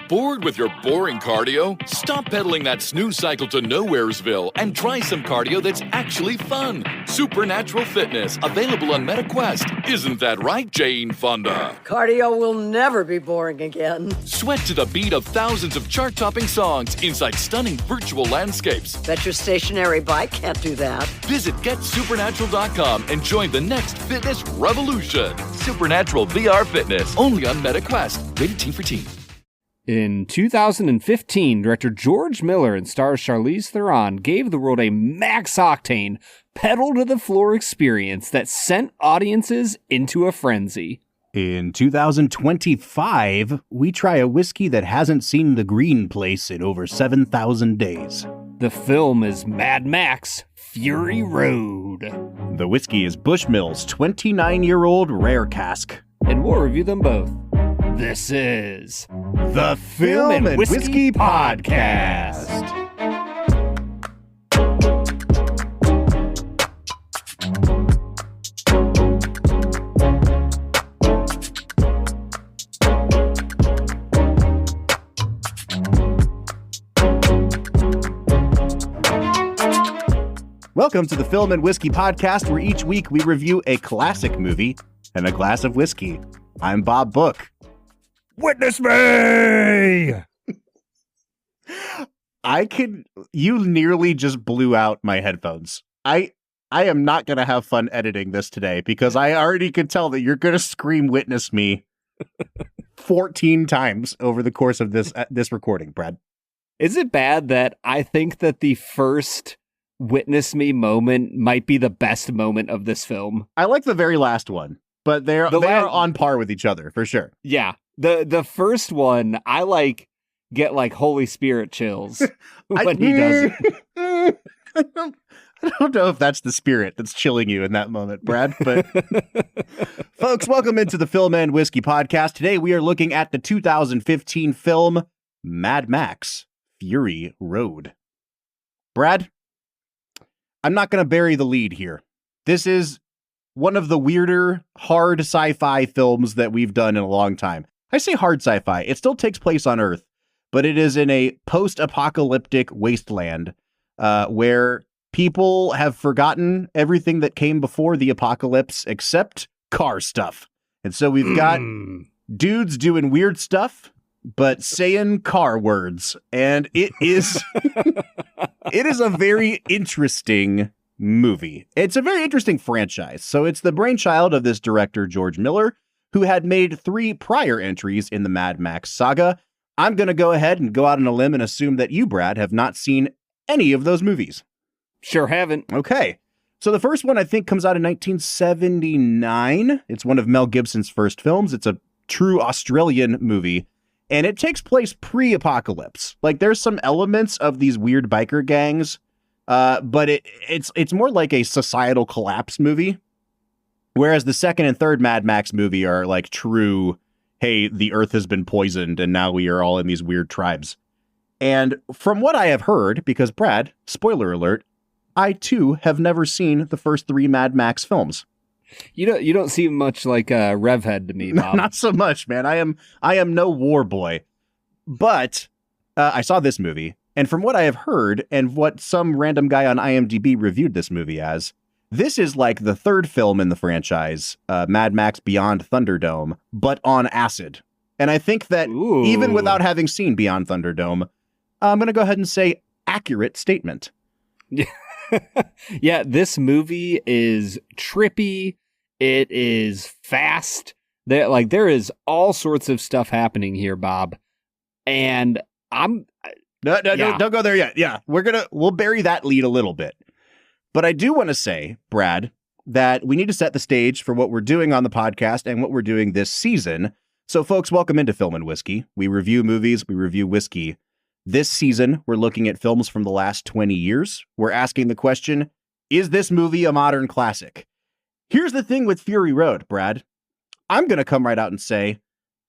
Bored with your boring cardio? Stop pedaling that snooze cycle to Nowheresville and try some cardio that's actually fun. Supernatural Fitness, available on MetaQuest. Isn't that right, Jane Fonda? Cardio will never be boring again. Sweat to the beat of thousands of chart-topping songs inside stunning virtual landscapes. Bet your stationary bike can't do that. Visit GetSupernatural.com and join the next fitness revolution. Supernatural VR Fitness, only on MetaQuest. Rated T for Teen. In 2015, director George Miller and stars Charlize Theron gave the world a max-octane, pedal-to-the-floor experience that sent audiences into a frenzy. In 2025, we try a whiskey that hasn't seen the green place in over 7,000 days. The film is Mad Max: Fury Road. The whiskey is Bushmills 29-year-old Rare Cask. And we'll review them both. This is the Film and Whiskey Podcast. Welcome to the Film and Whiskey Podcast, where each week we review a classic movie and a glass of whiskey. I'm Bob Book. Witness me! You nearly just blew out my headphones. I am not going to have fun editing this today because I already could tell that you're going to scream witness me 14 times over the course of this recording, Brad. Is it bad that I think that the first witness me moment might be the best moment of this film? I like the very last one, but they are on par with each other for sure. Yeah. The first one, I get Holy Spirit chills when he does it. I don't know if that's the spirit that's chilling you in that moment, Brad, but folks, welcome into the Film and Whiskey Podcast. Today we are looking at the 2015 film Mad Max: Fury Road. Brad, I'm not going to bury the lead here. This is one of the weirder, hard sci-fi films that we've done in a long time. I say hard sci-fi. It still takes place on Earth, but it is in a post-apocalyptic wasteland where people have forgotten everything that came before the apocalypse except car stuff. And so we've got dudes doing weird stuff, but saying car words. And it is it is a very interesting movie. It's a very interesting franchise. So it's the brainchild of this director, George Miller, who had made 3 prior entries in the Mad Max saga. I'm going to go ahead and go out on a limb and assume that you, Brad, have not seen any of those movies. Sure haven't. Okay. So the first one, I think, comes out in 1979. It's one of Mel Gibson's first films. It's a true Australian movie, and it takes place pre-apocalypse. There's some elements of these weird biker gangs, but it's more like a societal collapse movie. Whereas the second and third Mad Max movie are true, hey, the earth has been poisoned and now we are all in these weird tribes. And from what I have heard, because Brad, spoiler alert, I too have never seen the first 3 Mad Max films. You don't seem much like a Revhead to me, Bob. Not so much, man. I am no war boy. But I saw this movie, and from what I have heard and what some random guy on IMDb reviewed this movie as, this is like the third film in the franchise, Mad Max Beyond Thunderdome, but on acid. And I think that even without having seen Beyond Thunderdome, I'm going to go ahead and say accurate statement. Yeah, this movie is trippy. It is fast. There is all sorts of stuff happening here, Bob. And No, don't go there yet. Yeah, we'll bury that lead a little bit. But I do want to say, Brad, that we need to set the stage for what we're doing on the podcast and what we're doing this season. So folks, welcome into Film and Whiskey. We review movies, we review whiskey. This season, we're looking at films from the last 20 years. We're asking the question, is this movie a modern classic? Here's the thing with Fury Road, Brad. I'm going to come right out and say,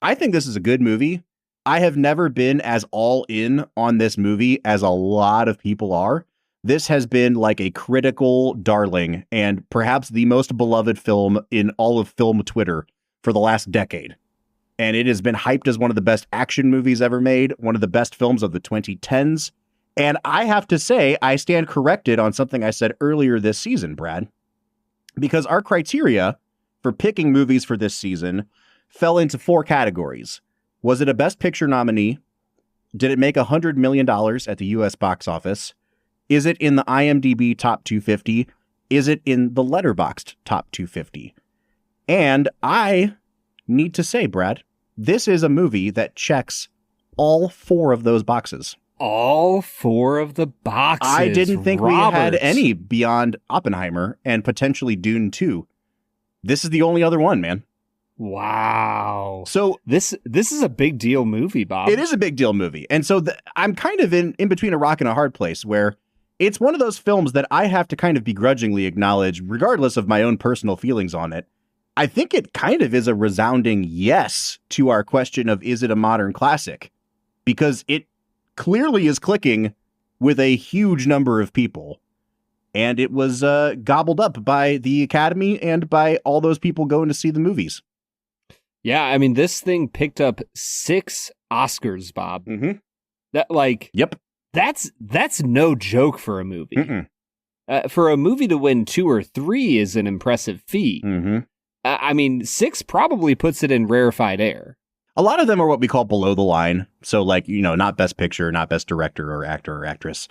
I think this is a good movie. I have never been as all in on this movie as a lot of people are. This has been like a critical darling and perhaps the most beloved film in all of film Twitter for the last decade. and it has been hyped as one of the best action movies ever made, one of the best films of the 2010s. And I have to say, I stand corrected on something I said earlier this season, Brad, because our criteria for picking movies for this season fell into 4 categories. Was it a Best Picture nominee? Did it make $100 million at the U.S. box office? Is it in the IMDb Top 250? Is it in the Letterboxd Top 250? And I need to say, Brad, this is a movie that checks all 4 of those boxes. All 4 of the boxes. I didn't think Robert. we had any beyond Oppenheimer and potentially Dune 2. This is the only other one, man. Wow. So this is a big deal movie, Bob. it is a big deal movie. And so I'm kind of in between a rock and a hard place where it's one of those films that I have to kind of begrudgingly acknowledge, regardless of my own personal feelings on it. I think it kind of is a resounding yes to our question of, is it a modern classic? Because it clearly is clicking with a huge number of people. And it was gobbled up by the Academy and by all those people going to see the movies. Yeah, I mean, this thing picked up 6 Oscars, Bob. Mm-hmm. Yep. That's no joke for a movie. For a movie to win 2 or 3 is an impressive feat. Mm-hmm. I mean, 6 probably puts it in rarefied air. A lot of them are what we call below the line. So not Best Picture, not Best Director or Actor or Actress.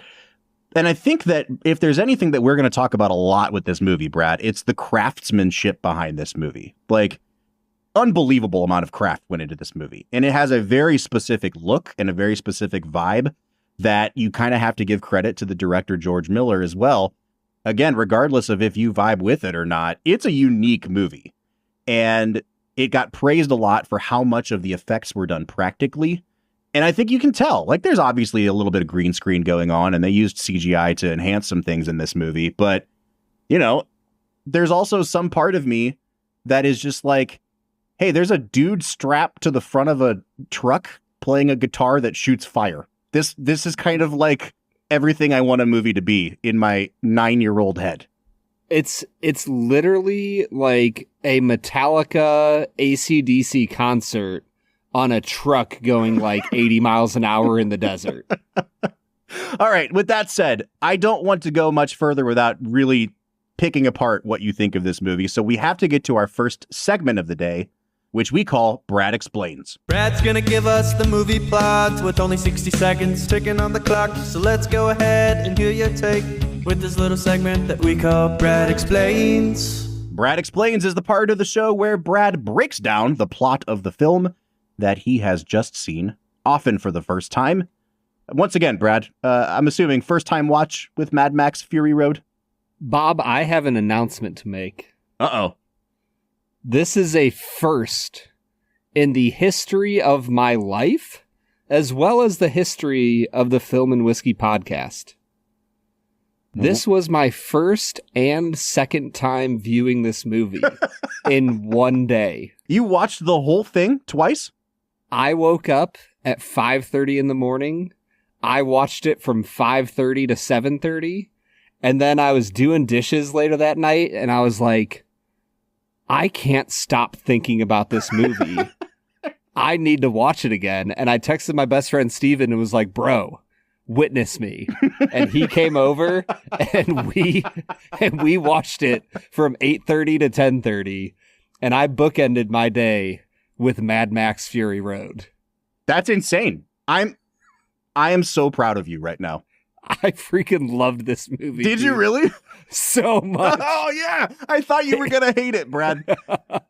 And I think that if there's anything that we're going to talk about a lot with this movie, Brad, it's the craftsmanship behind this movie. Unbelievable amount of craft went into this movie. And it has a very specific look and a very specific vibe that you kind of have to give credit to the director, George Miller, as well. Again, regardless of if you vibe with it or not, it's a unique movie. And it got praised a lot for how much of the effects were done practically. And I think you can tell, there's obviously a little bit of green screen going on, and they used CGI to enhance some things in this movie. But, there's also some part of me that is just hey, there's a dude strapped to the front of a truck playing a guitar that shoots fire. This is kind of everything I want a movie to be in my 9-year-old head. It's literally like a Metallica AC/DC concert on a truck going 80 miles an hour in the desert. All right. With that said, I don't want to go much further without really picking apart what you think of this movie. So we have to get to our first segment of the day, which we call Brad Explains. Brad's gonna give us the movie plot with only 60 seconds ticking on the clock. So let's go ahead and hear your take with this little segment that we call Brad Explains. Brad Explains is the part of the show where Brad breaks down the plot of the film that he has just seen, often for the first time. Once again, Brad, I'm assuming first time watch with Mad Max Fury Road? Bob, I have an announcement to make. Uh-oh. This is a first in the history of my life, as well as the history of the Film and Whiskey podcast. This was my first and second time viewing this movie in one day. You watched the whole thing twice? I woke up at 5:30 in the morning. I watched it from 5:30 to 7:30. And then I was doing dishes later that night, and I was like, I can't stop thinking about this movie. I need to watch it again. And I texted my best friend Steven and was like, bro, witness me. And he came over and we watched it from 8:30 to 10:30. And I bookended my day with Mad Max Fury Road. That's insane. I am so proud of you right now. I freaking loved this movie. Did you really? So much. Oh, yeah. I thought you were going to hate it, Brad.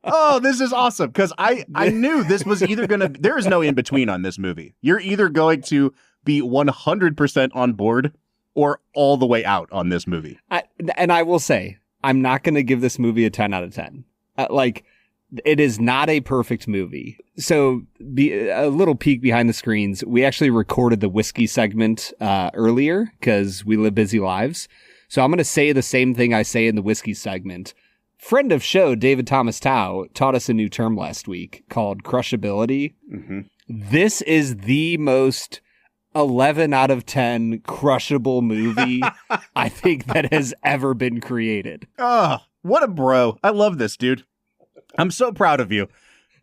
Oh, this is awesome. Because I knew this was either going to... There is no in-between on this movie. You're either going to be 100% on board or all the way out on this movie. And I will say, I'm not going to give this movie a 10 out of 10. It is not a perfect movie. So a little peek behind the screens. We actually recorded the whiskey segment earlier because we live busy lives. So I'm going to say the same thing I say in the whiskey segment. Friend of show, David Thomas Tao, taught us a new term last week called crushability. Mm-hmm. This is the most 11 out of 10 crushable movie I think that has ever been created. Oh, what a bro. I love this, dude. I'm so proud of you.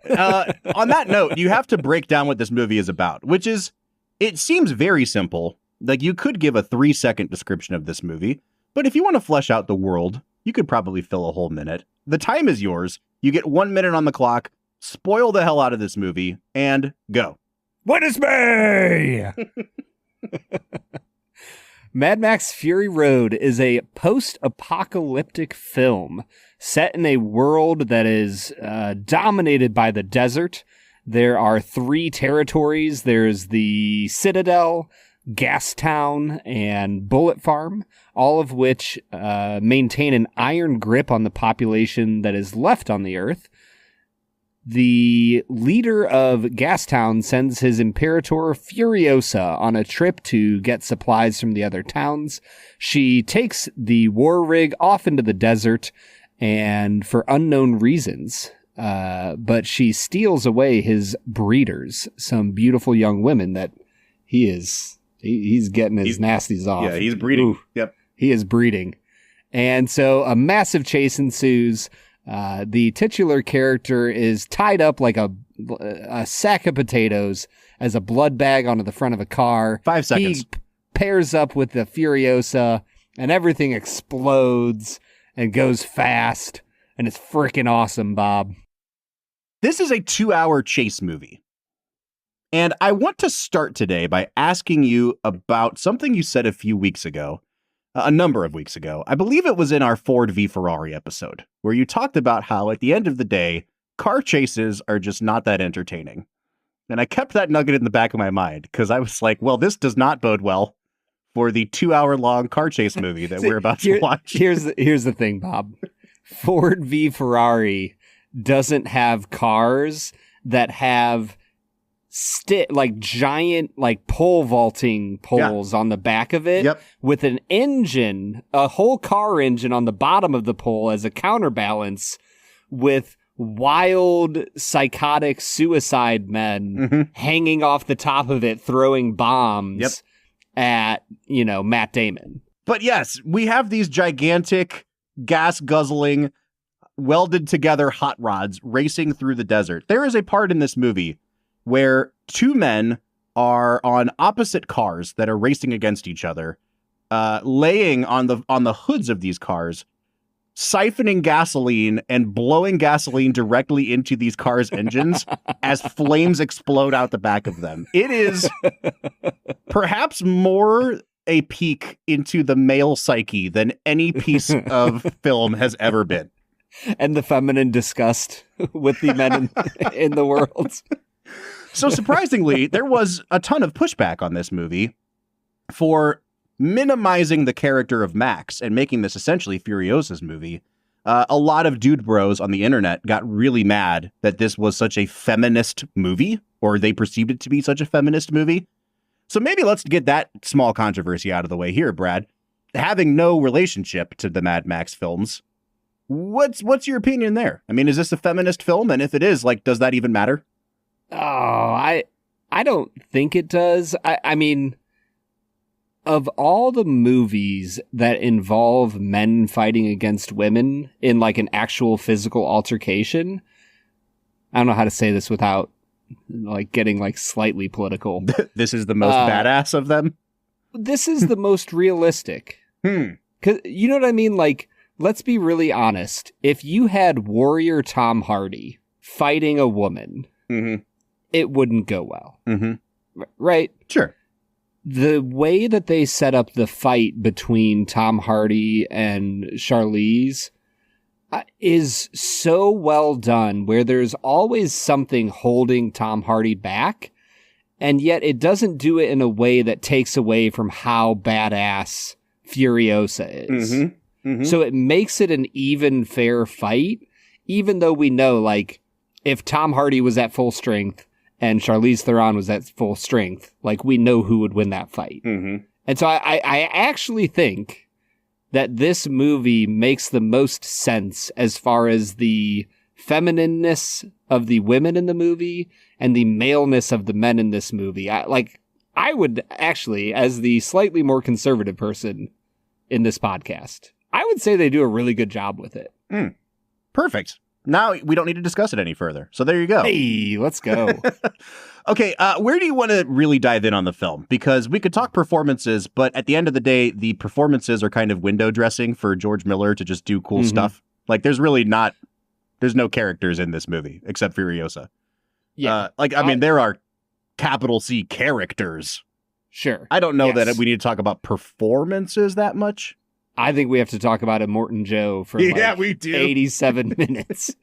On that note, you have to break down what this movie is about, which is, it seems very simple. Like, you could give a 3-second description of this movie, but if you want to flesh out the world, you could probably fill a whole minute. The time is yours. You get 1 minute on the clock. Spoil the hell out of this movie and go. Witness me! Mad Max Fury Road is a post-apocalyptic film set in a world that is dominated by the desert. There are 3 territories. There's the Citadel, Gastown, and Bullet Farm, all of which maintain an iron grip on the population that is left on the Earth. The leader of Gastown sends his Imperator Furiosa on a trip to get supplies from the other towns. She takes the war rig off into the desert, and for unknown reasons, but she steals away his breeders, some beautiful young women that he's getting his nasties off. Yeah, he's breeding. Ooh, yep. He is breeding. And so a massive chase ensues. The titular character is tied up like a sack of potatoes as a blood bag onto the front of a car. 5 seconds. He pairs up with the Furiosa, and everything explodes and goes fast, and it's freaking awesome, Bob. This is a 2-hour chase movie. And I want to start today by asking you about something you said a few weeks ago. A number of weeks ago. I believe it was in our Ford v Ferrari episode, where you talked about how at the end of the day, car chases are just not that entertaining. And I kept that nugget in the back of my mind because I was like, well, this does not bode well for the 2-hour-long car chase movie that we're about to watch. Here's the thing, Bob. Ford v Ferrari doesn't have cars that have giant pole vaulting poles on the back of it with an engine, a whole car engine on the bottom of the pole as a counterbalance with wild psychotic suicide men hanging off the top of it throwing bombs at, Matt Damon. But yes, we have these gigantic gas guzzling welded together hot rods racing through the desert. There is a part in this movie where 2 men are on opposite cars that are racing against each other, laying on the hoods of these cars, siphoning gasoline and blowing gasoline directly into these cars' engines as flames explode out the back of them. It is perhaps more a peek into the male psyche than any piece of film has ever been. And the feminine disgust with the men in the world. So surprisingly, there was a ton of pushback on this movie for minimizing the character of Max and making this essentially Furiosa's movie. A lot of dude bros on the internet got really mad that this was such a feminist movie, or they perceived it to be such a feminist movie. So maybe let's get that small controversy out of the way here, Brad. Having no relationship to the Mad Max films, what's your opinion there? I mean, is this a feminist film? And if it is, does that even matter? Oh, I don't think it does. I mean, of all the movies that involve men fighting against women in an actual physical altercation, I don't know how to say this without getting slightly political. This is the most badass of them? This is the most realistic. 'Cause, you know what I mean? Let's be really honest. If you had Warrior Tom Hardy fighting a woman, it wouldn't go well. Right? Sure. The way that they set up the fight between Tom Hardy and Charlize is so well done, where there's always something holding Tom Hardy back, and yet it doesn't do it in a way that takes away from how badass Furiosa is. So it makes it an even, fair fight, even though we know, if Tom Hardy was at full strength and Charlize Theron was at full strength, we know who would win that fight. And so I actually think that this movie makes the most sense as far as the feminineness of the women in the movie and the maleness of the men in this movie. I would actually, as the slightly more conservative person in this podcast, I would say they do a really good job with it. Perfect. now we don't need to discuss it any further. So there you go. Hey, let's go. Okay, where do you want to really dive in on the film? Because we could talk performances, but at the end of the day, the performances are kind of window dressing for George Miller to just do cool stuff. Like, there's no characters in this movie except Furiosa. Yeah. I mean, there are capital C characters. Sure. I don't know that we need to talk about performances that much. I think we have to talk about Immortan Joe for we do. 87 minutes.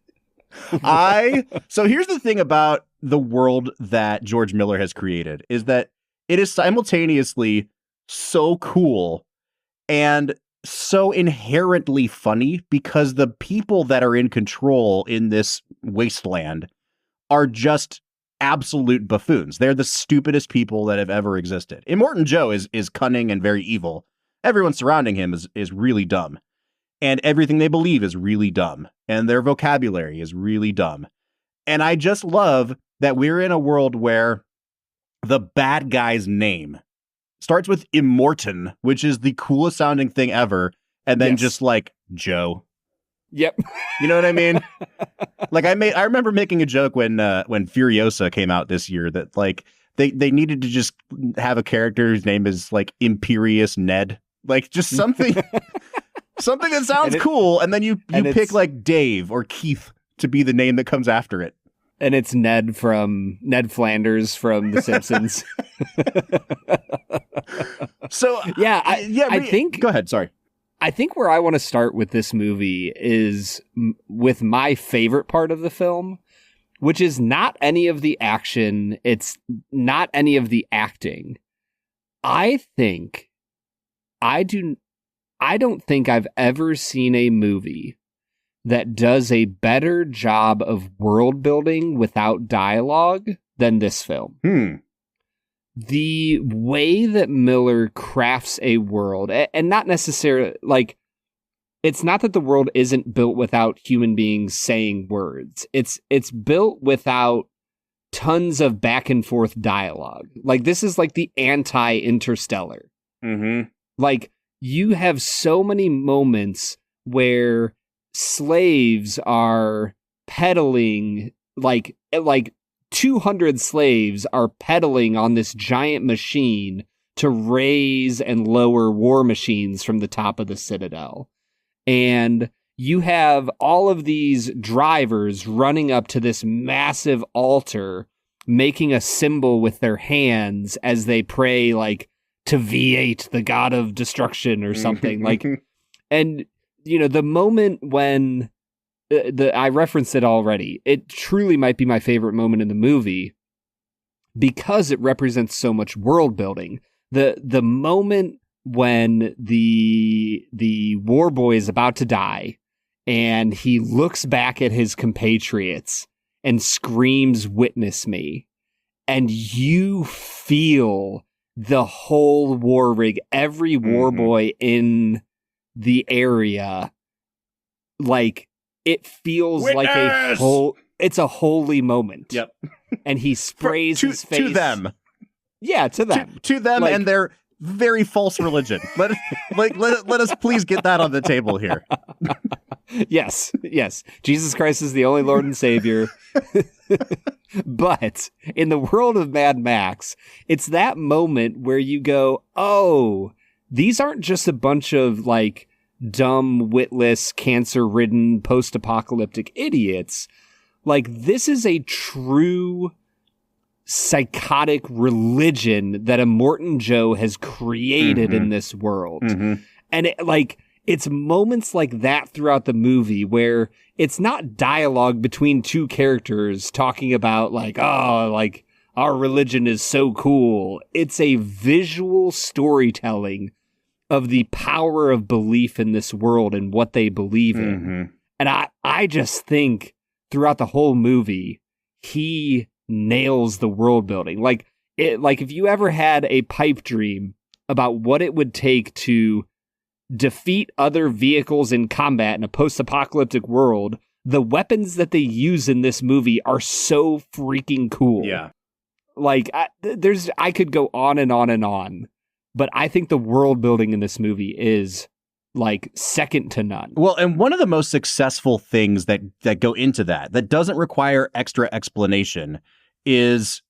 So here's the thing about the world that George Miller has created is that it is simultaneously so cool and so inherently funny because the people that are in control in this wasteland are just absolute buffoons. They're the stupidest people that have ever existed. Immortan Joe is cunning and very evil. Everyone surrounding him is really dumb. And everything they believe is really dumb. And their vocabulary is really dumb. And I just love that we're in a world where the bad guy's name starts with Immortan, which is the coolest sounding thing ever. And then just like Joe. Yep. You know what I mean? Like I remember making a joke when Furiosa came out this year that like they needed to just have a character whose name is like Imperious Ned. Like just something something that sounds cool, and then you pick like Dave or Keith to be the name that comes after it. And it's Ned Flanders from The Simpsons. So I think go ahead, sorry. I think where I want to start with this movie is with my favorite part of the film, which is not any of the action. It's not any of the acting. I don't think I've ever seen a movie that does a better job of world building without dialogue than this film. The way that Miller crafts a world, and not necessarily, like, it's not that the world isn't built without human beings saying words. It's built without tons of back and forth dialogue. Like, this is like the anti-Interstellar. Like, you have so many moments where slaves are pedaling, like 200 slaves are pedaling on this giant machine to raise and lower war machines from the top of the Citadel. And you have all of these drivers running up to this massive altar, making a symbol with their hands as they pray, like, to V8, the god of destruction or something. Like, and, you know, the moment when I referenced it already, it truly might be my favorite moment in the movie because it represents so much world building. The moment when the war boy is about to die and he looks back at his compatriots and screams, "Witness me," and you feel the whole war rig, every war boy in the area, like, it feels like it's a holy moment. Yep. And he sprays his face. To them. Yeah, to them. To them, like, and their very false religion. Let us please get that on the table here. Yes. Jesus Christ is the only Lord and Savior. But in the world of Mad Max, it's that moment where you go, oh, these aren't just a bunch of, like, dumb, witless, cancer-ridden, post-apocalyptic idiots. Like, this is a true psychotic religion that Immortan Joe has created in this world. And it's moments like that throughout the movie where it's not dialogue between two characters talking about, like, oh, like, our religion is so cool. It's a visual storytelling of the power of belief in this world and what they believe in. And I just think throughout the whole movie, he nails the world building. Like, if you ever had a pipe dream about what it would take to defeat other vehicles in combat in a post-apocalyptic world, the weapons that they use in this movie are so freaking cool. Yeah. Like, I could go on and on and on, but I think the world building in this movie is, like second to none. Well, and one of the most successful things that go into that doesn't require extra explanation is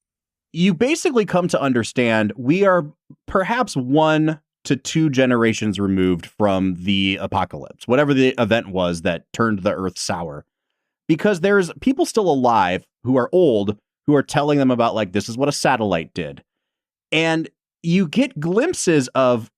you basically come to understand we are perhaps 1 to 2 generations removed from the apocalypse, whatever the event was that turned the earth sour. Because there's people still alive who are old who are telling them about, like, this is what a satellite did. And you get glimpses of,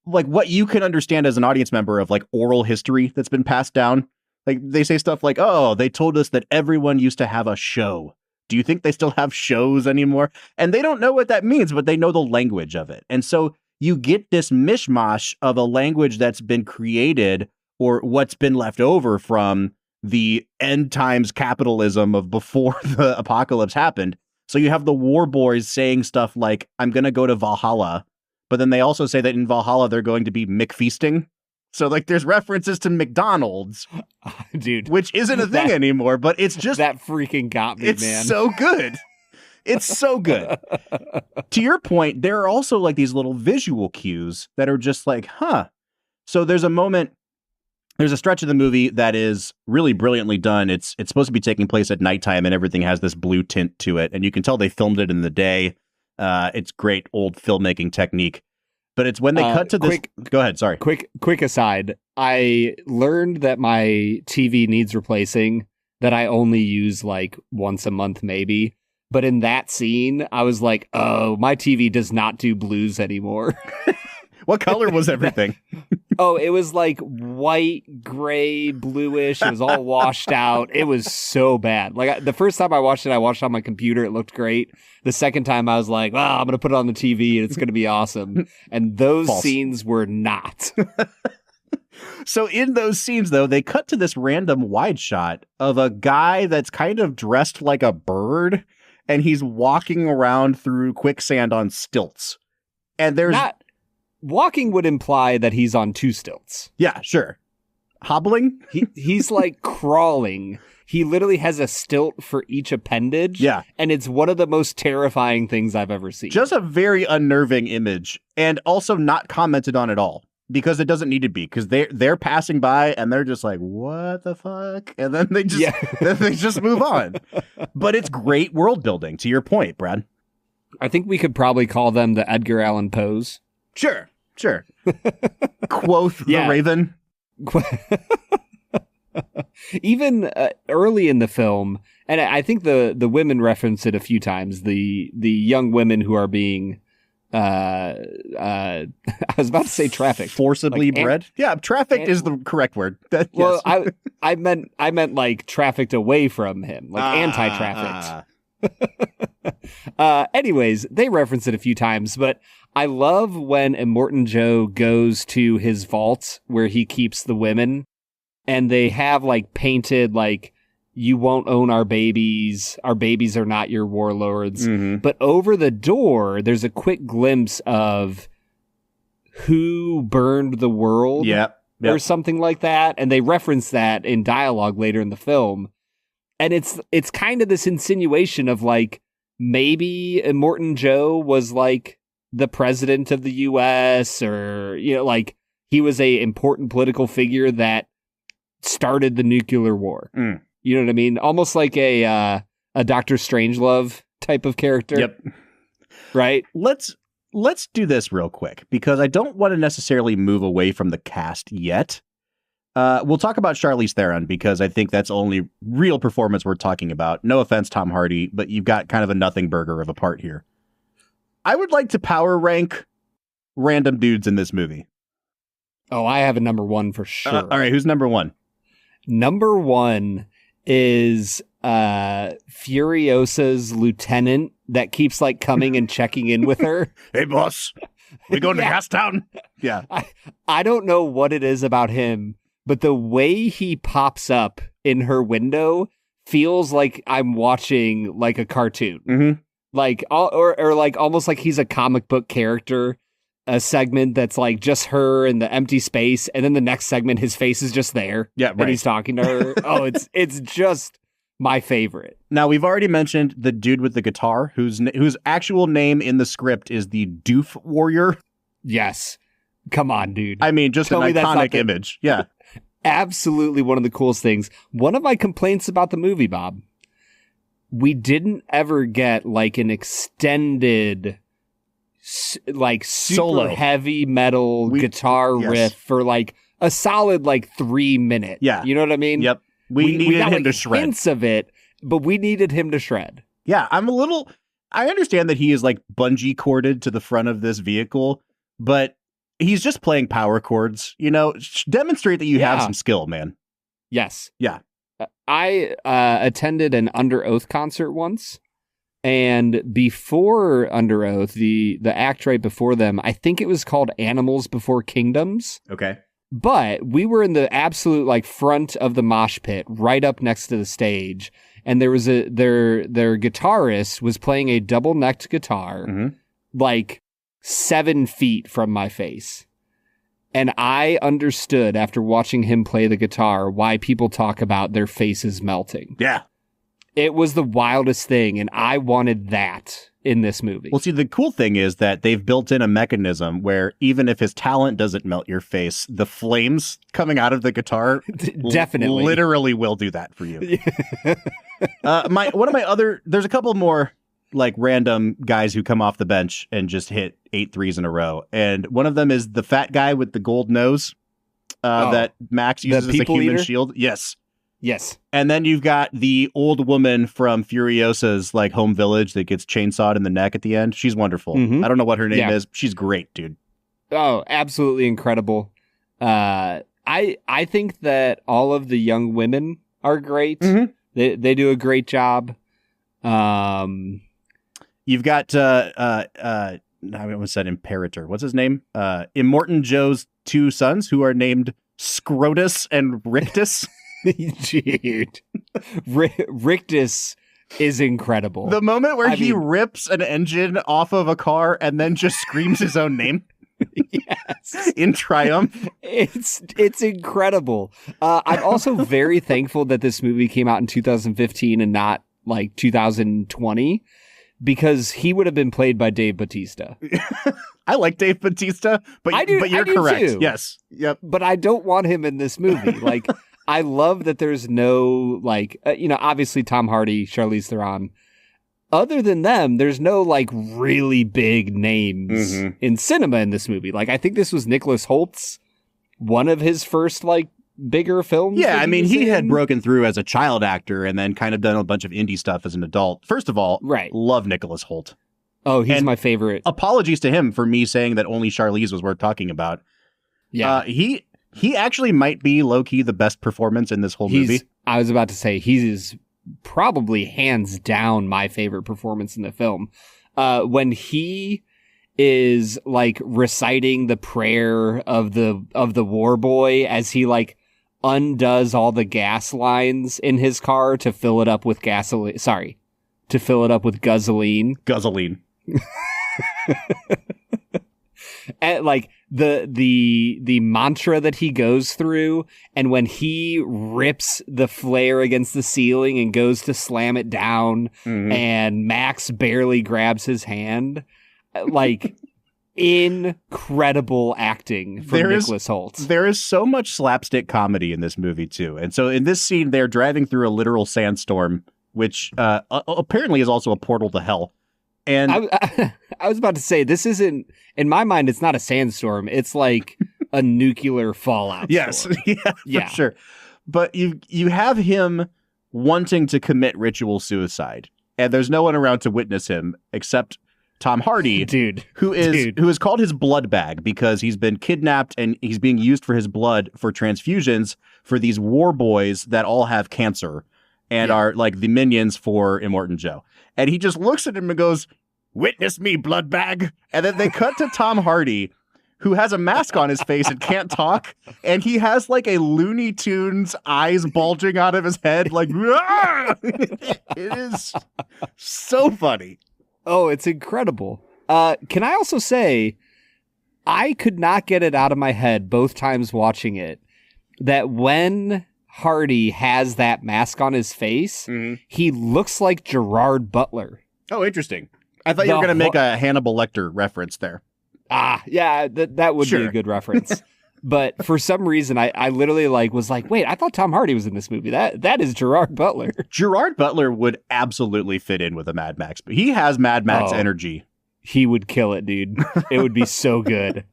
like, what you can understand as an audience member of, like, oral history that's been passed down. Like, they say stuff like, oh, they told us that everyone used to have a show. Do you think they still have shows anymore? And they don't know what that means, but they know the language of it. And so you get this mishmash of a language that's been created or what's been left over from the end times capitalism of before the apocalypse happened. So you have the war boys saying stuff like, I'm going to go to Valhalla. But then they also say that in Valhalla, they're going to be McFeasting. So, like, there's references to McDonald's, dude, which isn't a thing anymore, but it's just that freaking got me, man. It's so good. It's so good. To your point, there are also, like, these little visual cues that are just like, huh. So there's a stretch of the movie that is really brilliantly done. It's supposed to be taking place at nighttime and everything has this blue tint to it. And you can tell they filmed it in the day. It's great old filmmaking technique. But it's when they cut to this. Go ahead. Sorry. Quick aside. I learned that my TV needs replacing, that I only use like once a month, maybe. But in that scene, I was like, oh, my TV does not do blues anymore. What color was everything? Oh, it was like white, gray, bluish. It was all washed out. It was so bad. Like, the first time I watched it on my computer. It looked great. The second time I was like, wow, I'm going to put it on the TV and it's going to be awesome. And those scenes were not. So in those scenes, though, they cut to this random wide shot of a guy that's kind of dressed like a bird. And he's walking around through quicksand on stilts. And there's... Walking would imply that he's on 2 stilts. Yeah, sure. Hobbling? He's like crawling. He literally has a stilt for each appendage. Yeah. And it's one of the most terrifying things I've ever seen. Just a very unnerving image. And also not commented on at all. Because it doesn't need to be. Because they're passing by and they're just like, what the fuck? And then they just move on. But it's great world building, to your point, Brad. I think we could probably call them the Edgar Allan Poes. Sure. Quoth the Raven. Even early in the film, and I think the women reference it a few times, the young women who are being I was about to say trafficked. Forcibly bred? Yeah, trafficked is the correct word. Well, I meant like trafficked away from him, like anti-trafficked. Anyways, they reference it a few times, but I love when Immortan Joe goes to his vault where he keeps the women, and they have like painted like, you won't own our babies are not your warlords. Mm-hmm. But over the door, there's a quick glimpse of who burned the world or something like that. And they reference that in dialogue later in the film. And it's kind of this insinuation of like, maybe Immortan Joe was like the president of the US, or, you know, like he was a important political figure that started the nuclear war. Mm. You know what I mean? Almost like a Dr. Strangelove type of character. Yep. Right? Let's do this real quick, because I don't want to necessarily move away from the cast yet. We'll talk about Charlize Theron, because I think that's the only real performance we're talking about. No offense, Tom Hardy, but you've got kind of a nothing burger of a part here. I would like to power rank random dudes in this movie. Oh, I have a number 1 for sure. All right, who's number 1? Number 1 is Furiosa's lieutenant that keeps like coming and checking in with her. Hey, boss, we going to Gastown? Yeah. I don't know what it is about him, but the way he pops up in her window feels like I'm watching like a cartoon. Mm-hmm. Like, or like almost like he's a comic book character. A segment that's like just her in the empty space, and then the next segment his face is just there. Yeah, right. And he's talking to her. Oh, it's just my favorite. Now, we've already mentioned the dude with the guitar, whose actual name in the script is the Doof Warrior. Yes. Come on, dude. I mean, just Tell me an that's not iconic the- image. Yeah. Absolutely one of the coolest things. One of my complaints about the movie, Bob, we didn't ever get like an extended, like super Solo. heavy metal guitar yes. riff for like a solid like 3 minutes. Yeah. You know what I mean? Yep. We needed got, him to like, shred. hints of it, but we needed him to shred. Yeah, I understand that he is like bungee corded to the front of this vehicle, but he's just playing power chords, demonstrate that you have some skill, man. Yes. Yeah. I attended an Under Oath concert once, and before Under Oath, the act right before them, I think it was called Animals Before Kingdoms. Okay. But we were in the absolute like front of the mosh pit, right up next to the stage, and there was their guitarist was playing a double-necked guitar, like 7 feet from my face. And I understood after watching him play the guitar why people talk about their faces melting. Yeah. It was the wildest thing, and I wanted that in this movie. Well, see, the cool thing is that they've built in a mechanism where even if his talent doesn't melt your face, the flames coming out of the guitar definitely literally will do that for you. There's a couple more like random guys who come off the bench and just hit 8 threes in a row. And one of them is the fat guy with the gold nose that Max uses as a human shield. Yes. Yes. And then you've got the old woman from Furiosa's like home village that gets chainsawed in the neck at the end. She's wonderful. I don't know what her name is. She's great, dude. Oh, absolutely incredible. I think that all of the young women are great. They do a great job. You've got I almost said Imperator. What's his name? Immortan Joe's 2 sons who are named Scrotus and Rictus. Dude, Rictus is incredible. The moment where he rips an engine off of a car and then just screams his own name. Yes. In triumph. It's incredible. I'm also very thankful that this movie came out in 2015 and not like 2020, because he would have been played by Dave Bautista. I like Dave Bautista, but you're correct. Too. Yes. Yep. But I don't want him in this movie. Like, I love that there's no, like, obviously Tom Hardy, Charlize Theron. Other than them, there's no, like, really big names in cinema in this movie. Like, I think this was Nicholas Holt's, one of his first, like, bigger films. Yeah, I mean, he had broken through as a child actor and then kind of done a bunch of indie stuff as an adult. First of all, love Nicholas Holt. Oh, he's my favorite. Apologies to him for me saying that only Charlize was worth talking about. Yeah. He actually might be low-key the best performance in this whole movie. I was about to say, he's probably hands down my favorite performance in the film. When he is like reciting the prayer of the war boy as he like undoes all the gas lines in his car to fill it up with gasoline. Sorry, to fill it up with guzzling. And like the mantra that he goes through, and when he rips the flare against the ceiling and goes to slam it down, and Max barely grabs his hand, like incredible acting from Nicholas Holt. There is so much slapstick comedy in this movie too, and so in this scene they're driving through a literal sandstorm, which apparently is also a portal to hell. And I was about to say, this isn't, in my mind, it's not a sandstorm. It's like a nuclear fallout. Yes. Storm. For sure. But you have him wanting to commit ritual suicide, and there's no one around to witness him except Tom Hardy, who is called his blood bag because he's been kidnapped and he's being used for his blood for transfusions for these war boys that all have cancer and are like the minions for Immortan Joe. And he just looks at him and goes, "Witness me, blood bag." And then they cut to Tom Hardy, who has a mask on his face and can't talk. And he has like a Looney Tunes eyes bulging out of his head. Like, it is so funny. Oh, it's incredible. Can I also say, I could not get it out of my head both times watching it, that when Hardy has that mask on his face, he looks like Gerard Butler. Oh, interesting. I thought you were going to make a Hannibal Lecter reference there. Yeah, that would be a good reference. But for some reason, I literally was like, wait, I thought Tom Hardy was in this movie. That is Gerard Butler. Gerard Butler would absolutely fit in with a Mad Max. But he has Mad Max energy. He would kill it, dude. It would be so good.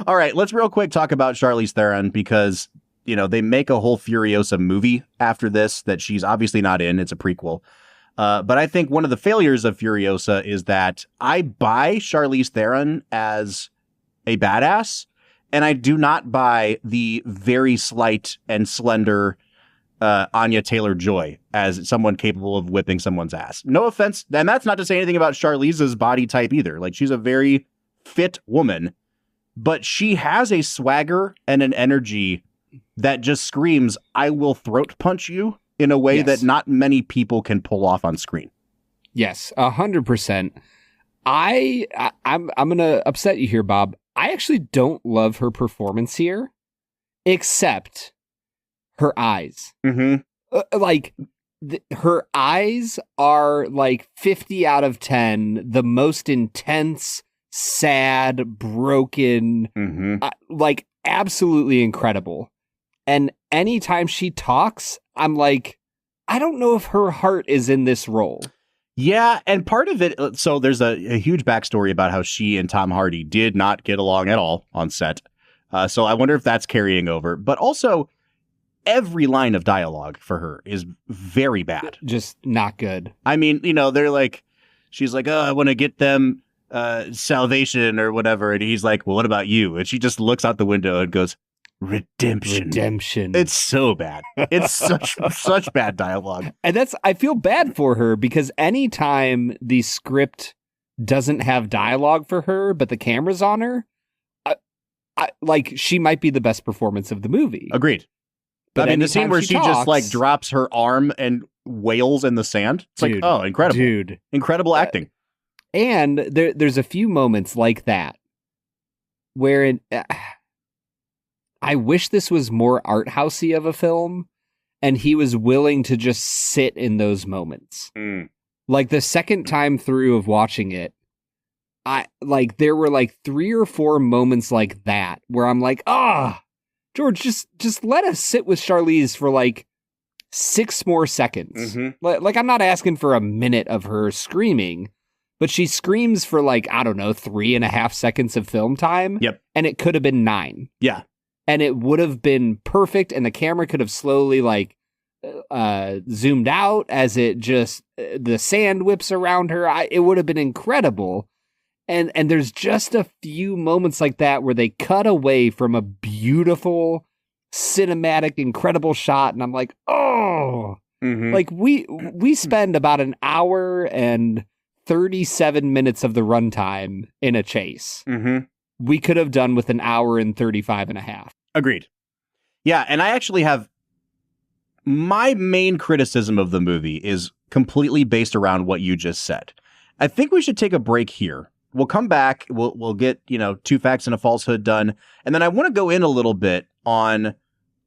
All right, let's real quick talk about Charlize Theron because, they make a whole Furiosa movie after this that she's obviously not in. It's a prequel. But I think one of the failures of Furiosa is that I buy Charlize Theron as a badass, and I do not buy the very slight and slender Anya Taylor-Joy as someone capable of whipping someone's ass. No offense, and that's not to say anything about Charlize's body type either. She's a very fit woman, but she has a swagger and an energy that just screams, I will throat punch you in a way that not many people can pull off on screen. Yes, 100%. I'm going to upset you here, Bob. I actually don't love her performance here, except her eyes. Her eyes are 50 out of 10, the most intense, sad, broken, absolutely incredible. And anytime she talks, I'm like, I don't know if her heart is in this role. Yeah, and part of it, so there's a huge backstory about how she and Tom Hardy did not get along at all on set. So I wonder if that's carrying over. But also, every line of dialogue for her is very bad. Just not good. I mean, they're she's like, oh, I want to get them salvation or whatever. And he's like, well, what about you? And she just looks out the window and goes, Redemption. It's so bad. It's such bad dialogue. And I feel bad for her because anytime the script doesn't have dialogue for her, but the camera's on her, she might be the best performance of the movie. Agreed. But the scene where she just drops her arm and wails in the sand. It's incredible. Dude. Incredible acting. And there's a few moments like that where I wish this was more art housey of a film, and he was willing to just sit in those moments. The second time through of watching it, there were 3 or 4 moments like that where I'm like, George, just let us sit with Charlize for 6 more seconds. I'm not asking for a minute of her screaming, but she screams for 3.5 seconds of film time. Yep. And it could have been 9. Yeah. And it would have been perfect, and the camera could have slowly zoomed out as it just the sand whips around her. It would have been incredible. And there's just a few moments like that where they cut away from a beautiful, cinematic, incredible shot, and I'm like, we spend about an hour and 37 minutes of the runtime in a chase. We could have done with an hour and 35 and a half. Agreed. Yeah, and I actually have my main criticism of the movie is completely based around what you just said. I think we should take a break here. We'll come back. We'll get, 2 facts and a falsehood done. And then I want to go in a little bit on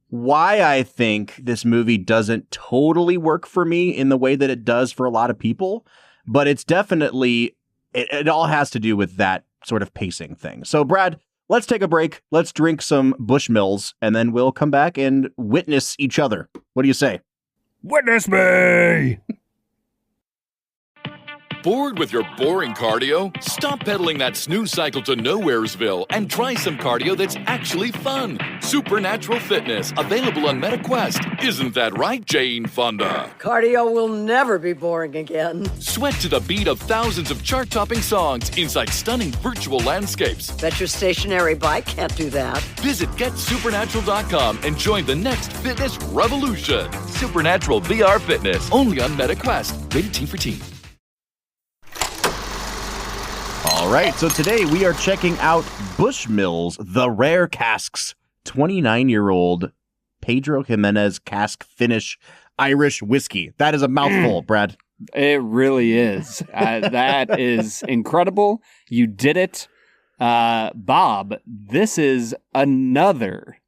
why I think this movie doesn't totally work for me in the way that it does for a lot of people. But it's definitely, it all has to do with that sort of pacing thing. So, Brad, let's take a break. Let's drink some Bushmills, and then we'll come back and witness each other. What do you say? Witness me! Bored with your boring cardio? Stop pedaling that snooze cycle to Nowheresville and try some cardio that's actually fun. Supernatural fitness, available on MetaQuest. Isn't that right, Jane Fonda? Cardio will never be boring again. Sweat to the beat of thousands of chart-topping songs inside stunning virtual landscapes. Bet your stationary bike can't do that. Visit GetSupernatural.com and join the next fitness revolution. Supernatural VR Fitness, only on MetaQuest. Rated T for Teen. All right, so today we are checking out Bushmills, the Rare Casks, 29-year-old Pedro Jimenez cask finish Irish whiskey. That is a mouthful, Brad. It really is. That is incredible. You did it. Bob, this is another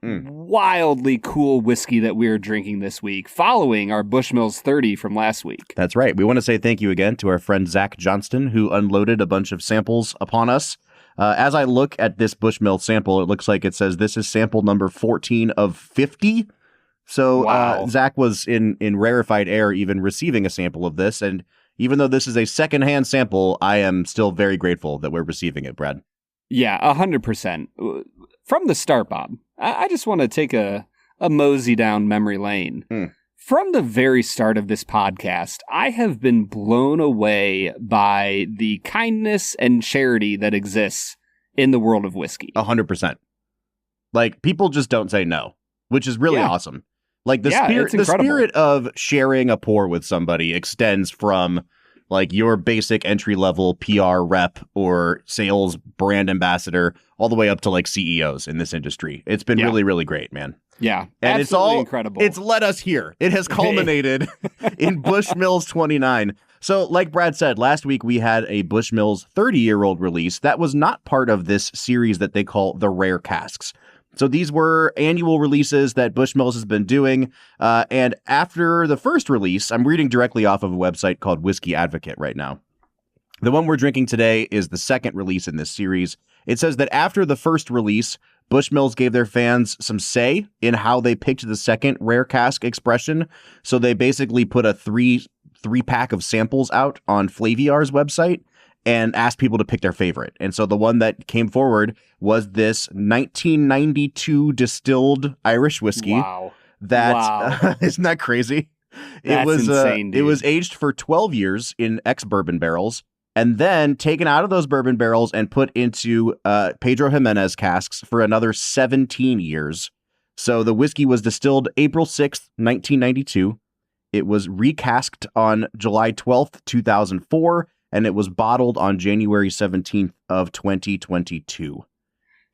wildly cool whiskey that we're drinking this week, following our Bushmills 30 from last week. That's right. We want to say thank you again to our friend Zach Johnston, who unloaded a bunch of samples upon us. As I look at this Bushmill sample, it looks like it says this is sample number 14 of 50. So Wow. Zach was in rarefied air even receiving a sample of this. And even though this is a secondhand sample, I am still very grateful that we're receiving it, Brad. Yeah, 100%. From the start, Bob, I just want to take a mosey down memory lane. From the very start of this podcast, I have been blown away by the kindness and charity that exists in the world of whiskey. 100%. Like, people just don't say no, which is really awesome. Like, the spirit of sharing a pour with somebody extends from like your basic entry level PR rep or sales brand ambassador all the way up to like CEOs in this industry. It's been really, really great, man. Yeah, and it's all incredible. It's led us here. It has culminated in Bushmills 29. So like Brad said, last week we had a Bushmills 30-year-old release that was not part of this series that they call the Rare Casks. So these were annual releases that Bushmills has been doing. And after the first release, I'm reading directly off of a website called Whiskey Advocate right now. The one we're drinking today is the second release in this series. It says that after the first release, Bushmills gave their fans some say in how they picked the second Rare Cask expression. So they basically put a three-pack of samples out on Flaviar's website and asked people to pick their favorite. And so the one that came forward was this 1992 distilled Irish whiskey. Wow. Isn't that crazy? That's insane, dude. It was aged for 12 years in ex-bourbon barrels and then taken out of those bourbon barrels and put into Pedro Jimenez casks for another 17 years. So the whiskey was distilled April 6th, 1992. It was recasked on July 12th, 2004. And it was bottled on January 17th of 2022.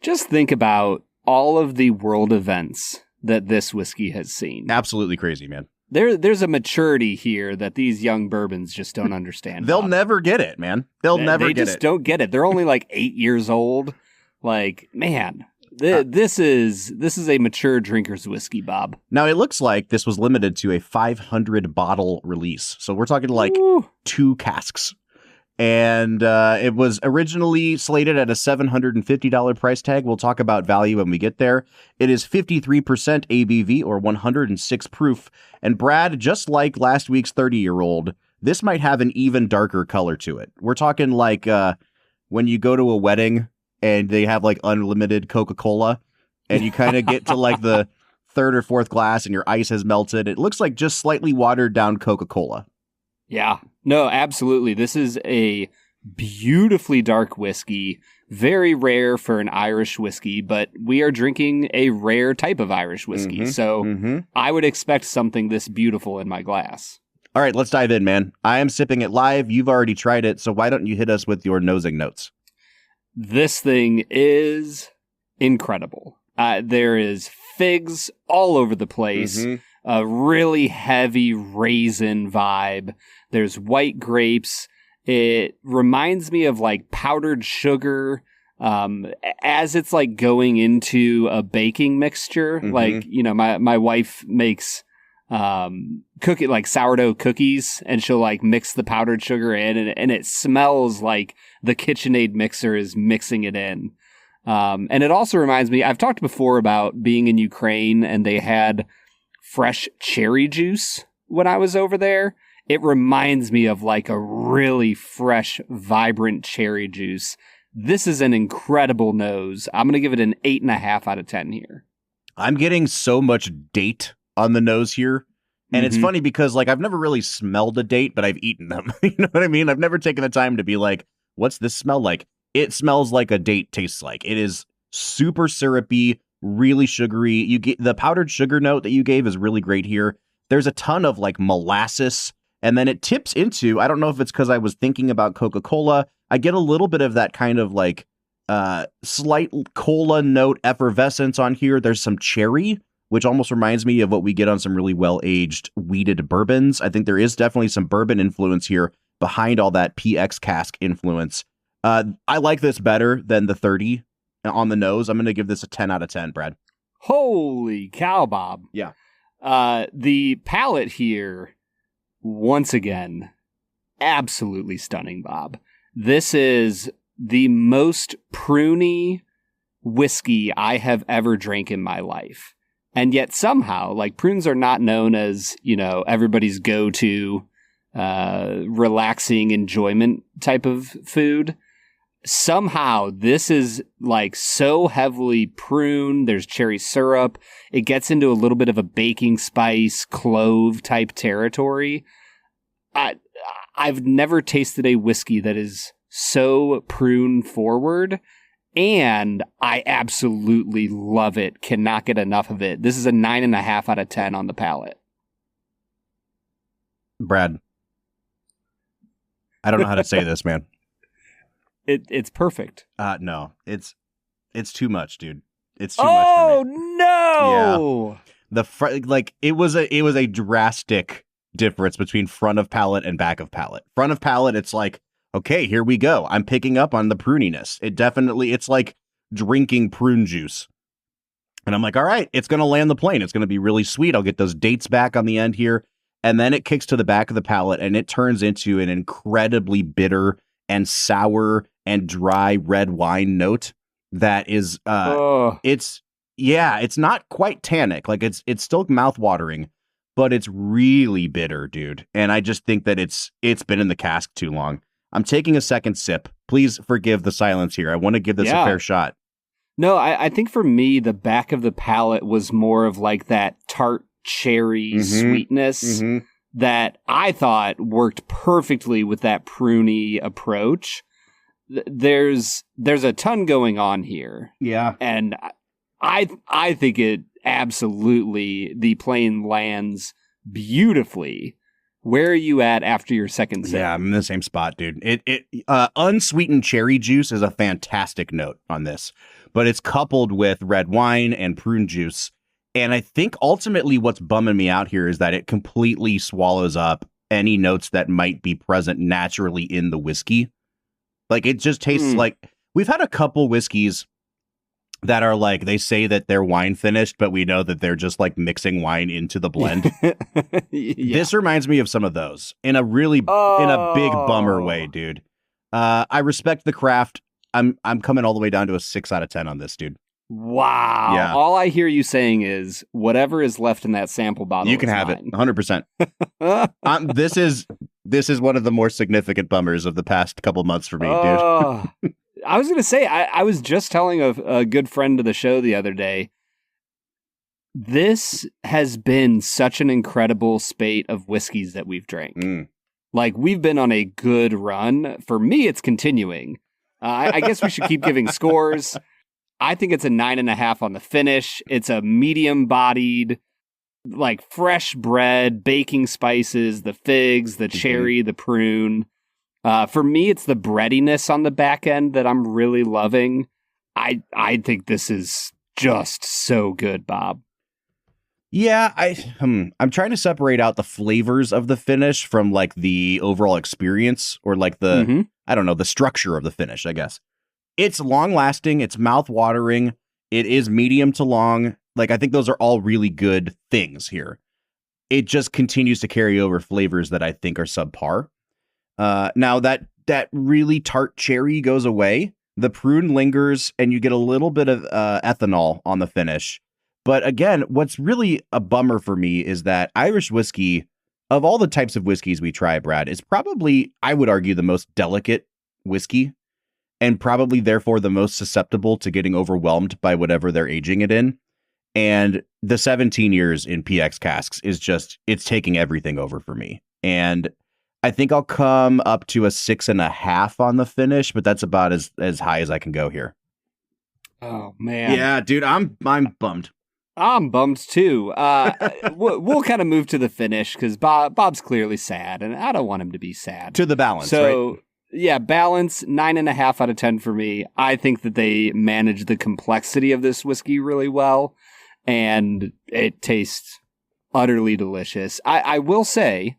Just think about all of the world events that this whiskey has seen. Absolutely crazy, man. There's a maturity here that these young bourbons just don't understand. They'll never get it, man. They just don't get it. They're only like 8 years old. Like, man, this is a mature drinker's whiskey, Bob. Now, it looks like this was limited to a 500 bottle release. So we're talking like 2 casks. And it was originally slated at a $750 price tag. We'll talk about value when we get there. It is 53% ABV or 106 proof. And Brad, just like last week's 30-year-old, this might have an even darker color to it. We're talking like when you go to a wedding and they have like unlimited Coca-Cola and you kind of get to like the third or fourth glass and your ice has melted. It looks like just slightly watered down Coca-Cola. Yeah, no, absolutely. This is a beautifully dark whiskey, very rare for an Irish whiskey, but we are drinking a rare type of Irish whiskey. So I would expect something this beautiful in my glass. All right, let's dive in, man. I am sipping it live. You've already tried it. So why don't you hit us with your nosing notes? This thing is incredible. There is figs all over the place. A really heavy raisin vibe. There's white grapes. It reminds me of like powdered sugar as it's like going into a baking mixture. Like, you know, my wife makes like sourdough cookies and she'll like mix the powdered sugar in and it smells like the KitchenAid mixer is mixing it in. And it also reminds me, I've talked before about being in Ukraine and they had fresh cherry juice when I was over there. It reminds me of like a really fresh, vibrant cherry juice. This is an incredible nose. I'm going to give it an 8.5 out of 10 here. I'm getting so much date on the nose here. And it's funny because like I've never really smelled a date, but I've eaten them. You know what I mean? I've never taken the time to be like, what's this smell like? It smells like a date tastes like. It is super syrupy, really sugary. You get the powdered sugar note that you gave is really great here. There's a ton of like molasses, and then it tips into, I don't know if it's because I was thinking about Coca-Cola. I get a little bit of that kind of like slight cola note effervescence on here. There's some cherry, which almost reminds me of what we get on some really well-aged wheated bourbons. I think there is definitely some bourbon influence here behind all that PX cask influence. I like this better than the 30 on the nose. I'm going to give this a 10 out of 10, Brad. Holy cow, Bob. Yeah. The palate here, once again, absolutely stunning, Bob. This is the most pruny whiskey I have ever drank in my life. And yet somehow, like, prunes are not known as, everybody's go-to relaxing enjoyment type of food. Somehow this is like so heavily prune. There's cherry syrup. It gets into a little bit of a baking spice, clove type territory. I've never tasted a whiskey that is so prune forward, and I absolutely love it. Cannot get enough of it. This is a 9.5 out of 10 on the palate. Brad, I don't know how to say this, man. It's perfect. No, it's too much, dude. It's too much for me. Oh no! Yeah. It was a drastic difference between front of palate and back of palate. Front of palate, it's like, okay, here we go. I'm picking up on the pruniness. It's like drinking prune juice. And I'm like, all right, it's going to land the plane. It's going to be really sweet. I'll get those dates back on the end here. And then it kicks to the back of the palate and it turns into an incredibly bitter and sour and dry red wine note that is, it's not quite tannic. Like it's still mouth-watering, but it's really bitter, dude. And I just think that it's been in the cask too long. I'm taking a second sip. Please forgive the silence here. I want to give this a fair shot. No, I think for me, the back of the palate was more of like that tart cherry sweetness that I thought worked perfectly with that pruny approach. There's a ton going on here. Yeah. And I think it absolutely, the plane lands beautifully. Where are you at after your second sip? Yeah, I'm in the same spot, dude. Unsweetened cherry juice is a fantastic note on this, but it's coupled with red wine and prune juice. And I think ultimately what's bumming me out here is that it completely swallows up any notes that might be present naturally in the whiskey. Like, it just tastes like, we've had a couple whiskeys that are like, they say that they're wine finished, but we know that they're just like mixing wine into the blend. This reminds me of some of those in a really, in a big bummer way, dude. I respect the craft. I'm coming all the way down to a 6 out of 10 on this, dude. Wow. Yeah. All I hear you saying is whatever is left in that sample bottle. You can have mine. it 100%. This is one of the more significant bummers of the past couple months for me, dude. I was going to say, I was just telling a good friend of the show the other day, this has been such an incredible spate of whiskeys that we've drank. Like, we've been on a good run. For me, it's continuing. I guess we should keep giving scores. I think it's a 9.5 on the finish. It's a medium-bodied, like, fresh bread, baking spices, the figs, the cherry, the prune. For me, it's the breadiness on the back end that I'm really loving. I think this is just so good, Bob. Yeah, I'm trying to separate out the flavors of the finish from like the overall experience or like the, I don't know, the structure of the finish, I guess. It's long lasting. It's mouth watering. It is medium to long. Like, I think those are all really good things here. It just continues to carry over flavors that I think are subpar. Now that really tart cherry goes away, the prune lingers, and you get a little bit of ethanol on the finish. But again, what's really a bummer for me is that Irish whiskey, of all the types of whiskeys we try, Brad, is probably, I would argue, the most delicate whiskey, and probably therefore the most susceptible to getting overwhelmed by whatever they're aging it in. And the 17 years in PX casks is just, it's taking everything over for me. And I think I'll come up to a 6.5 on the finish, but that's about as high as I can go here. Oh, man. Yeah, dude, I'm bummed. I'm bummed too. We'll kind of move to the finish because Bob's clearly sad, and I don't want him to be sad. To the balance, so, right? Yeah, balance, 9.5 out of 10 for me. I think that they manage the complexity of this whiskey really well, and it tastes utterly delicious. I will say,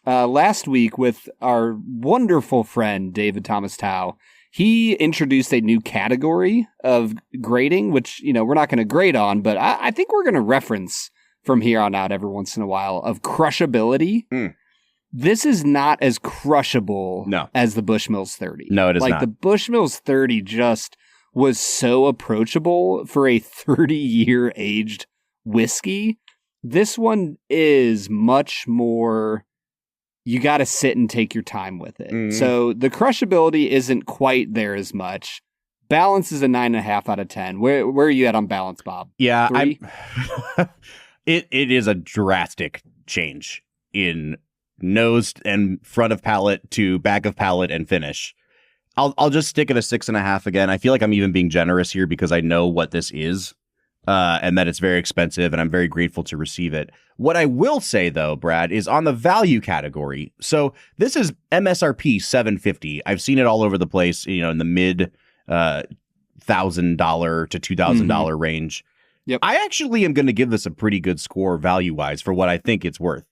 last week with our wonderful friend, David Thomas Tao, he introduced a new category of grading, which, we're not going to grade on, but I think we're going to reference from here on out every once in a while, of crushability. This is not as crushable as the Bushmills 30. No, it is not. The Bushmills 30 just was so approachable for a 30-year aged whiskey. This one is much more, you got to sit and take your time with it. So the crushability isn't quite there as much. Balance is a 9.5 out of 10. Where are you at on balance, Bob? Yeah, it is a drastic change in nose and front of palate to back of palate and finish. I'll just stick at a 6.5 again. I feel like I'm even being generous here because I know what this is, and that it's very expensive, and I'm very grateful to receive it. What I will say, though, Brad, is on the value category. So this is MSRP $750. I've seen it all over the place, in the mid $1,000 to $2,000 range. Yep. I actually am going to give this a pretty good score value-wise for what I think it's worth.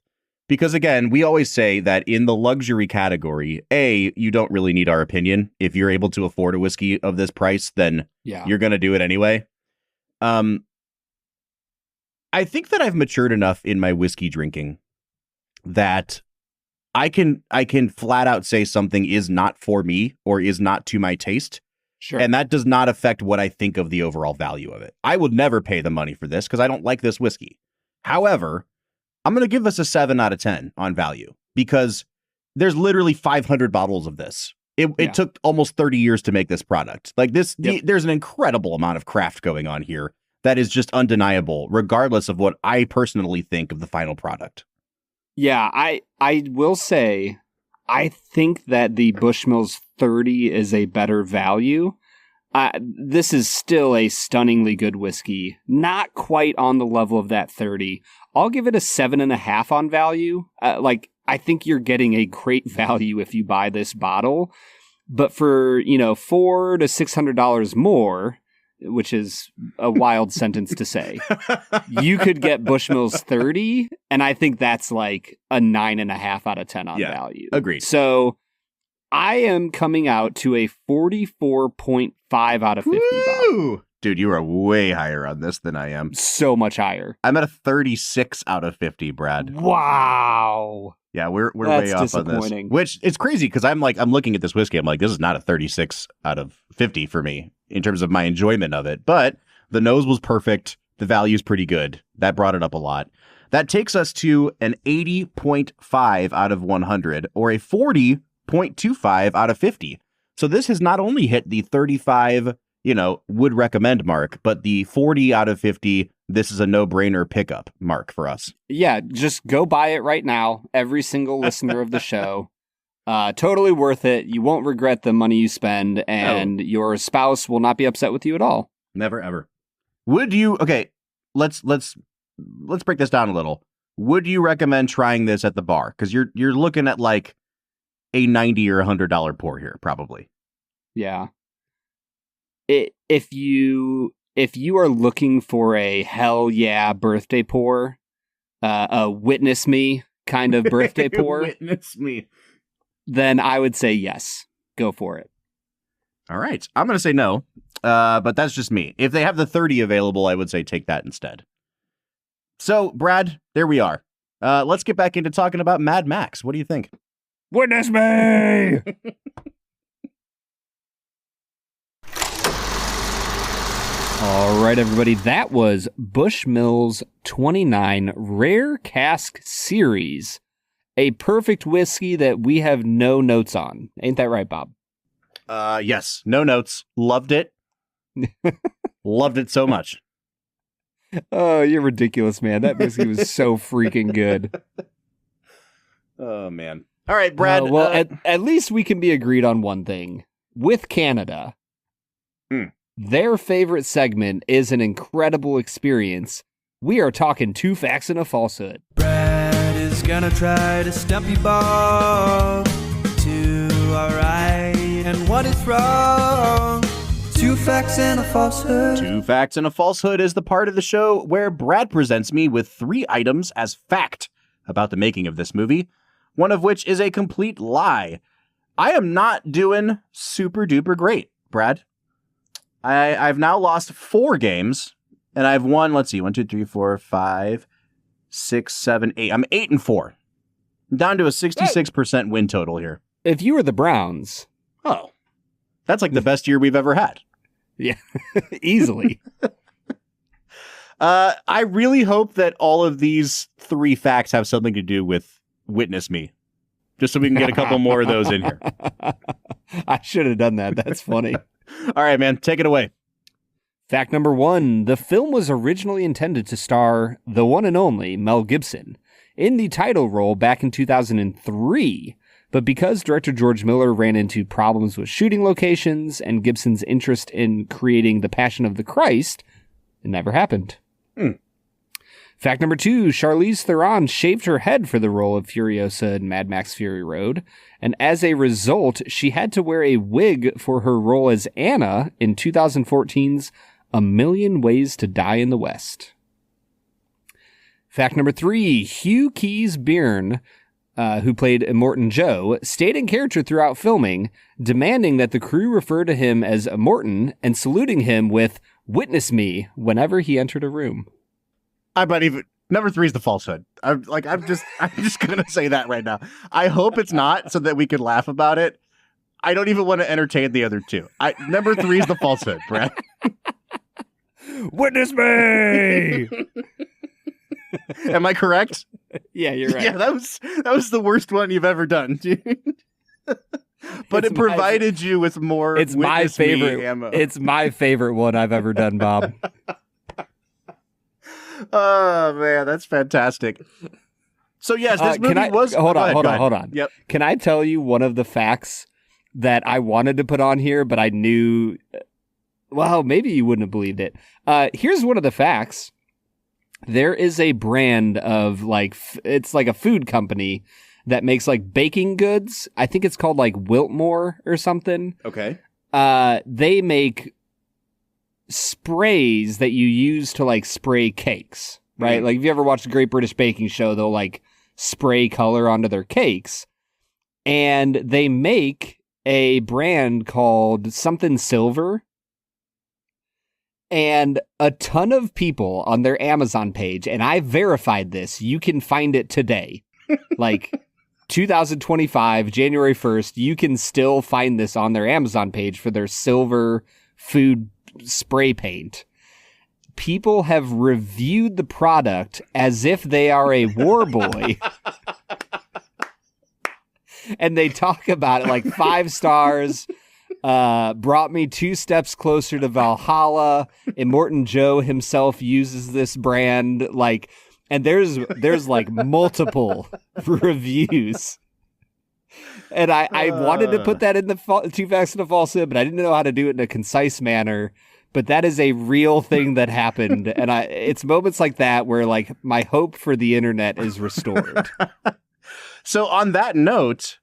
Because, again, we always say that in the luxury category, you don't really need our opinion. If you're able to afford a whiskey of this price, then you're going to do it anyway. I think that I've matured enough in my whiskey drinking that I can flat out say something is not for me or is not to my taste. Sure. And that does not affect what I think of the overall value of it. I would never pay the money for this because I don't like this whiskey. However, I'm going to give this a 7 out of 10 on value because there's literally 500 bottles of this. It took almost 30 years to make this product. There's an incredible amount of craft going on here that is just undeniable, regardless of what I personally think of the final product. Yeah, I will say, I think that the Bushmills 30 is a better value. This is still a stunningly good whiskey. Not quite on the level of that 30. I'll give it a 7.5 on value. I think you're getting a great value if you buy this bottle. But for, $400 to $600 more, which is a wild sentence to say, you could get Bushmills 30. And I think that's like a 9.5 out of 10 on value. Agreed. So I am coming out to a 44.5 out of 50. Bob. Dude, you are way higher on this than I am. So much higher. I'm at a 36 out of 50, Brad. Wow. Yeah, we're way off on this. Which it's crazy because I'm looking at this whiskey. I'm like, this is not a 36 out of 50 for me in terms of my enjoyment of it. But the nose was perfect. The value's pretty good. That brought it up a lot. That takes us to an 80.5 out of 100 or a 40.25 out of 50. So this has not only hit the 35, would recommend mark, but the 40 out of 50, this is a no-brainer pickup mark for us. Yeah, just go buy it right now. Every single listener of the show. Totally worth it. You won't regret the money you spend, and your spouse will not be upset with you at all. Never, ever. Would you, okay, let's break this down a little. Would you recommend trying this at the bar? Because you're looking at like a $90 or $100 pour here, probably. Yeah. If you are looking for a hell yeah birthday pour, a witness me kind of birthday pour, witness me, then I would say yes, go for it. All right, I'm gonna say no, but that's just me. If they have the 30 available, I would say take that instead. So, Brad, there we are. Let's get back into talking about Mad Max. What do you think? Witness me. All right, everybody, that was Bushmills 29 Rare Cask Series, a perfect whiskey that we have no notes on. Ain't that right, Bob? Yes, no notes. Loved it. Loved it so much. Oh, you're ridiculous, man. That whiskey was so freaking good. Oh, man. All right, Brad. At least we can be agreed on one thing. With Canada, their favorite segment is an incredible experience. We are talking 2 facts and a falsehood. Brad is gonna try to stump you, Bob. 2 are right and 1 is wrong. 2 facts and a falsehood. 2 facts and a falsehood is the part of the show where Brad presents me with 3 items as fact about the making of this movie, one of which is a complete lie. I am not doing super duper great, Brad. I've now lost 4 games, and I've won, let's see, 1, 2, 3, 4, 5, 6, 7, 8. I'm 8-4. Down to a 66% win total here. If you were the Browns. Oh, that's like the best year we've ever had. Yeah, easily. I really hope that all of these 3 facts have something to do with Witness Me, just so we can get a couple more of those in here. I should have done that. That's funny. All right, man, take it away. Fact number 1, the film was originally intended to star the one and only Mel Gibson in the title role back in 2003, but because director George Miller ran into problems with shooting locations and Gibson's interest in creating The Passion of the Christ, it never happened. Fact number 2, Charlize Theron shaved her head for the role of Furiosa in Mad Max Fury Road, and as a result, she had to wear a wig for her role as Anna in 2014's A Million Ways to Die in the West. Fact number 3, Hugh Keys Byrne, who played Immortan Joe, stayed in character throughout filming, demanding that the crew refer to him as Immortan and saluting him with "Witness me" whenever he entered a room. Number 3 is the Falsehood. I'm just gonna say that right now. I hope it's not, so that we could laugh about it. I don't even want to entertain the other 2. Number 3 is the Falsehood, Brad. Witness me! Am I correct? Yeah, you're right. Yeah, that was the worst one you've ever done, dude. But it provided you with more. It's my favorite ammo. It's my favorite one I've ever done, Bob. Oh man, that's fantastic. So yes, this movie was. Hold on. Yep. Can I tell you one of the facts that I wanted to put on here, but I knew? Well, maybe you wouldn't have believed it. Here's one of the facts. There is a brand of it's like a food company that makes like baking goods. I think it's called like Wiltmore or something. Okay. They make sprays that you use to like spray cakes, right? Like if you ever watched the Great British Baking Show, they'll like spray color onto their cakes. And they make a brand called something Silver. And a ton of people on their Amazon page, and I verified this, you can find it today. Like 2025, January 1st, you can still find this on their Amazon page for their Silver food spray paint. People have reviewed the product as if they are a war boy. And they talk about it like 5 stars. Brought me 2 steps closer to Valhalla. Immortan Joe himself uses this brand, and there's like multiple reviews. And I wanted to put that in the 2 facts and a falsehood, but I didn't know how to do it in a concise manner. But that is a real thing that happened, and it's moments like that where like my hope for the internet is restored. So on that note.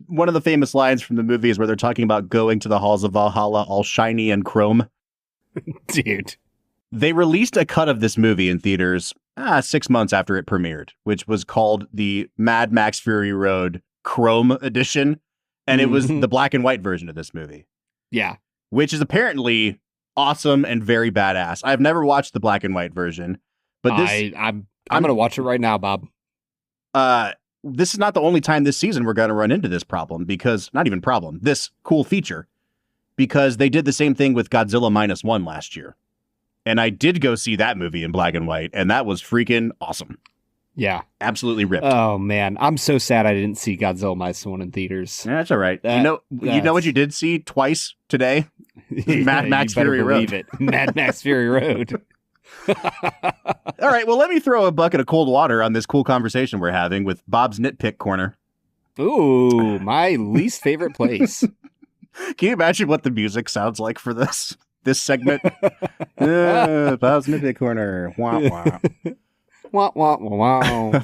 One of the famous lines from the movie is where they're talking about going to the halls of Valhalla all shiny and chrome. Dude. They released a cut of this movie in theaters 6 months after it premiered, which was called the Mad Max Fury Road Chrome Edition. And it was the black and white version of this movie. Yeah. Which is apparently awesome and very badass. I've never watched the black and white version, but this... I'm going to watch it right now, Bob. This is not the only time this season we're going to run into this problem this cool feature, because they did the same thing with Godzilla -1 last year. And I did go see that movie in black and white, and that was freaking awesome. Yeah. Absolutely ripped. Oh, man. I'm so sad I didn't see Godzilla -1 in theaters. Yeah, that's all right. You know what you did see twice today? Mad Max Fury Road. It. Mad Max Fury Road. All right, well, let me throw a bucket of cold water on this cool conversation we're having with Bob's Nitpick Corner. Ooh, my least favorite place. Can you imagine what the music sounds like for this segment? Bob's Nitpick Corner. Wah, wah. Wah, wah, wah, wah.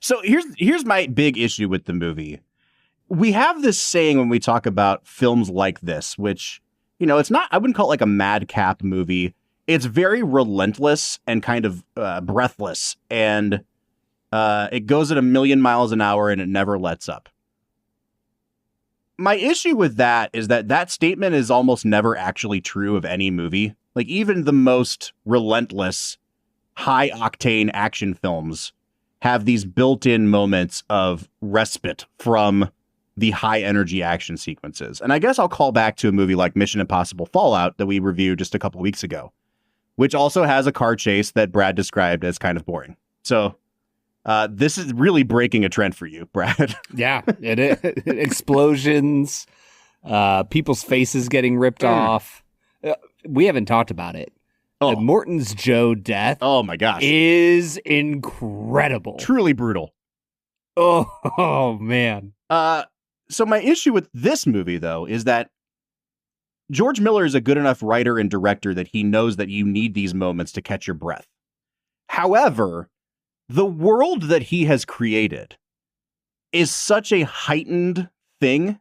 So here's my big issue with the movie. We have this saying when we talk about films like this, which, it's not, I wouldn't call it like a madcap movie. It's very relentless and kind of breathless, and it goes at 1,000,000 miles an hour and it never lets up. My issue with that is that statement is almost never actually true of any movie. Like even the most relentless, high-octane action films have these built-in moments of respite from the high-energy action sequences. And I guess I'll call back to a movie like Mission Impossible Fallout that we reviewed just a couple weeks ago, which also has a car chase that Brad described as kind of boring. So this is really breaking a trend for you, Brad. Yeah, it is. Explosions, people's faces getting ripped off. We haven't talked about it. Oh. Morton's Joe death. Oh my gosh. Is incredible. Truly brutal. Oh man. So my issue with this movie, though, is that George Miller is a good enough writer and director that he knows that you need these moments to catch your breath. However, the world that he has created is such a heightened thing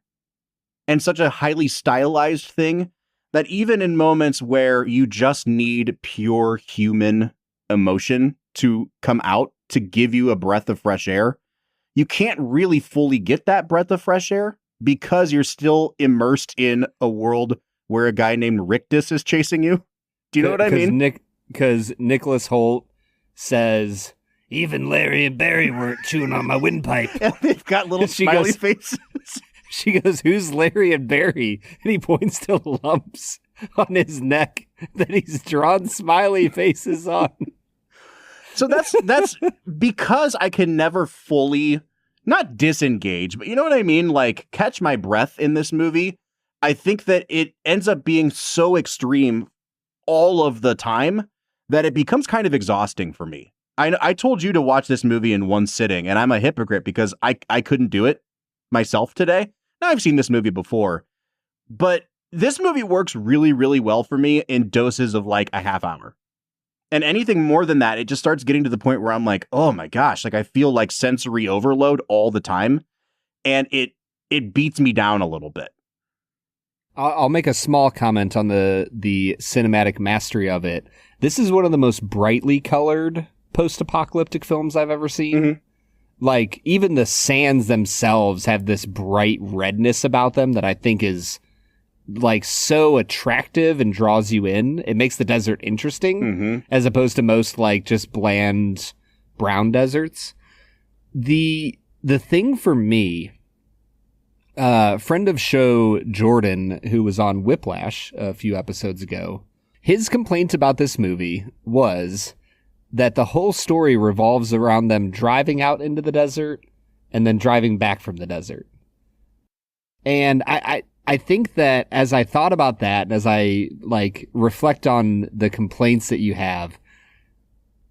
and such a highly stylized thing that even in moments where you just need pure human emotion to come out to give you a breath of fresh air, you can't really fully get that breath of fresh air because you're still immersed in a world where a guy named Rictus is chasing you. Do you know what I mean? Because Nicholas Hoult says, even Larry and Barry weren't chewing on my windpipe. And they've got little smiley faces. She goes, who's Larry and Barry? And he points to lumps on his neck that he's drawn smiley faces on. So that's because I can never fully, not disengage, but you know what I mean? Like, catch my breath in this movie. I think that it ends up being so extreme all of the time that it becomes kind of exhausting for me. I told you to watch this movie in one sitting, and I'm a hypocrite because I couldn't do it myself today. Now, I've seen this movie before, but this movie works really, really well for me in doses of like a half hour. And anything more than that, it just starts getting to the point where I'm like, oh my gosh, like I feel like sensory overload all the time. And it beats me down a little bit. I'll make a small comment on the cinematic mastery of it. This is one of the most brightly colored post-apocalyptic films I've ever seen. Mm-hmm. Like, even the sands themselves have this bright redness about them that I think is like so attractive and draws you in. It makes the desert interesting as opposed to most like just bland brown deserts. The thing for me, friend of show Jordan, who was on Whiplash a few episodes ago, his complaint about this movie was that the whole story revolves around them driving out into the desert and then driving back from the desert. And I think that as I thought about that, and as I like reflect on the complaints that you have,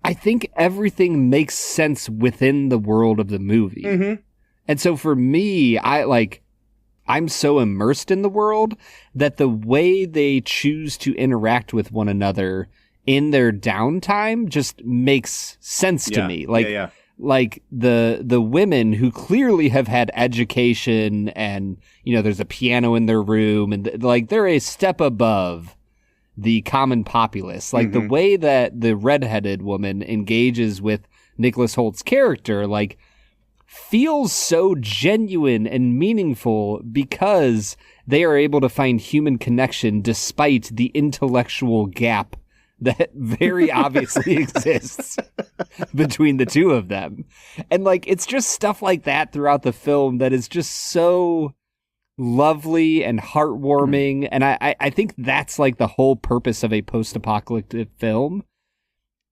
I think everything makes sense within the world of the movie. Mm-hmm. And so for me, I'm so immersed in the world that the way they choose to interact with one another in their downtime just makes sense to me. Like the women who clearly have had education and, you know, there's a piano in their room and like they're a step above the common populace. Like the way that the redheaded woman engages with Nicholas Holt's character, like feels so genuine and meaningful because they are able to find human connection despite the intellectual gap that very obviously exists between the two of them. And like, it's just stuff like that throughout the film that is just so lovely and heartwarming. And I think that's like the whole purpose of a post-apocalyptic film.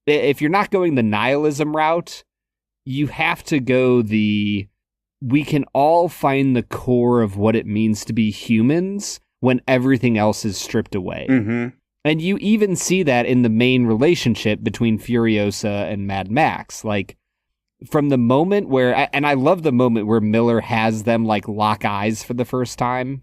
If you're not going the nihilism route, you have to go we can all find the core of what it means to be humans when everything else is stripped away. Mm-hmm. And you even see that in the main relationship between Furiosa and Mad Max. Like, from the moment where, and I love the moment where Miller has them, like, lock eyes for the first time.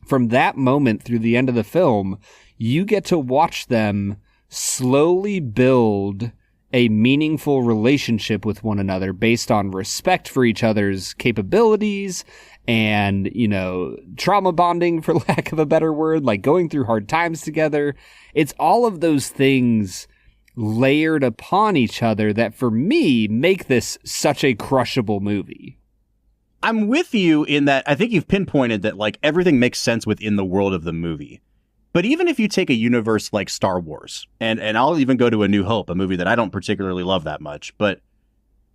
From that moment through the end of the film, you get to watch them slowly build a meaningful relationship with one another based on respect for each other's capabilities and, you know, trauma bonding, for lack of a better word, like going through hard times together. It's all of those things layered upon each other that, for me, make this such a crushable movie. I'm with you in that I think you've pinpointed that, like, everything makes sense within the world of the movie. But even if you take a universe like Star Wars, and I'll even go to A New Hope, a movie that I don't particularly love that much, but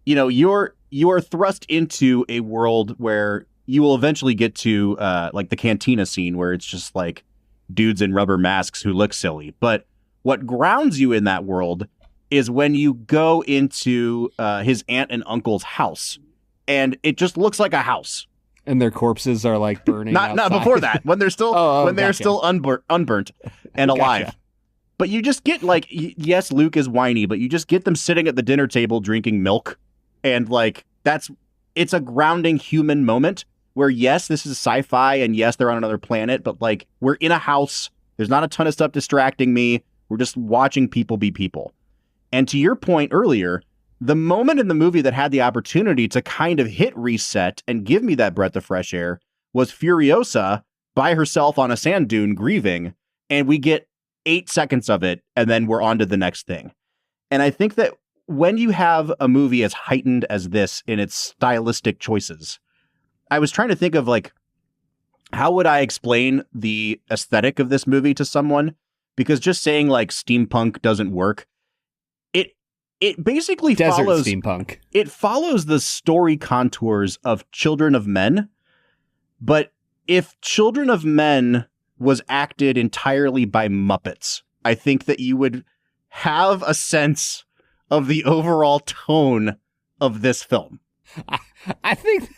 you're thrust into a world where you will eventually get to like the cantina scene where it's just like dudes in rubber masks who look silly. But what grounds you in that world is when you go into his aunt and uncle's house, and it just looks like a house. And their corpses are like burning. Not before that, when they're still they're still unburnt and alive. Gotcha. But you just get like, yes, Luke is whiny, but you just get them sitting at the dinner table drinking milk, and like it's a grounding human moment where yes, this is sci-fi, and yes, they're on another planet, but like we're in a house. There's not a ton of stuff distracting me. We're just watching people be people. And to your point earlier, the moment in the movie that had the opportunity to kind of hit reset and give me that breath of fresh air was Furiosa by herself on a sand dune grieving, and we get 8 seconds of it, and then we're on to the next thing. And I think that when you have a movie as heightened as this in its stylistic choices, I was trying to think of like, how would I explain the aesthetic of this movie to someone? Because just saying like steampunk doesn't work. It basically follows steampunk. It follows the story contours of Children of Men. But if Children of Men was acted entirely by Muppets, I think that you would have a sense of the overall tone of this film. I think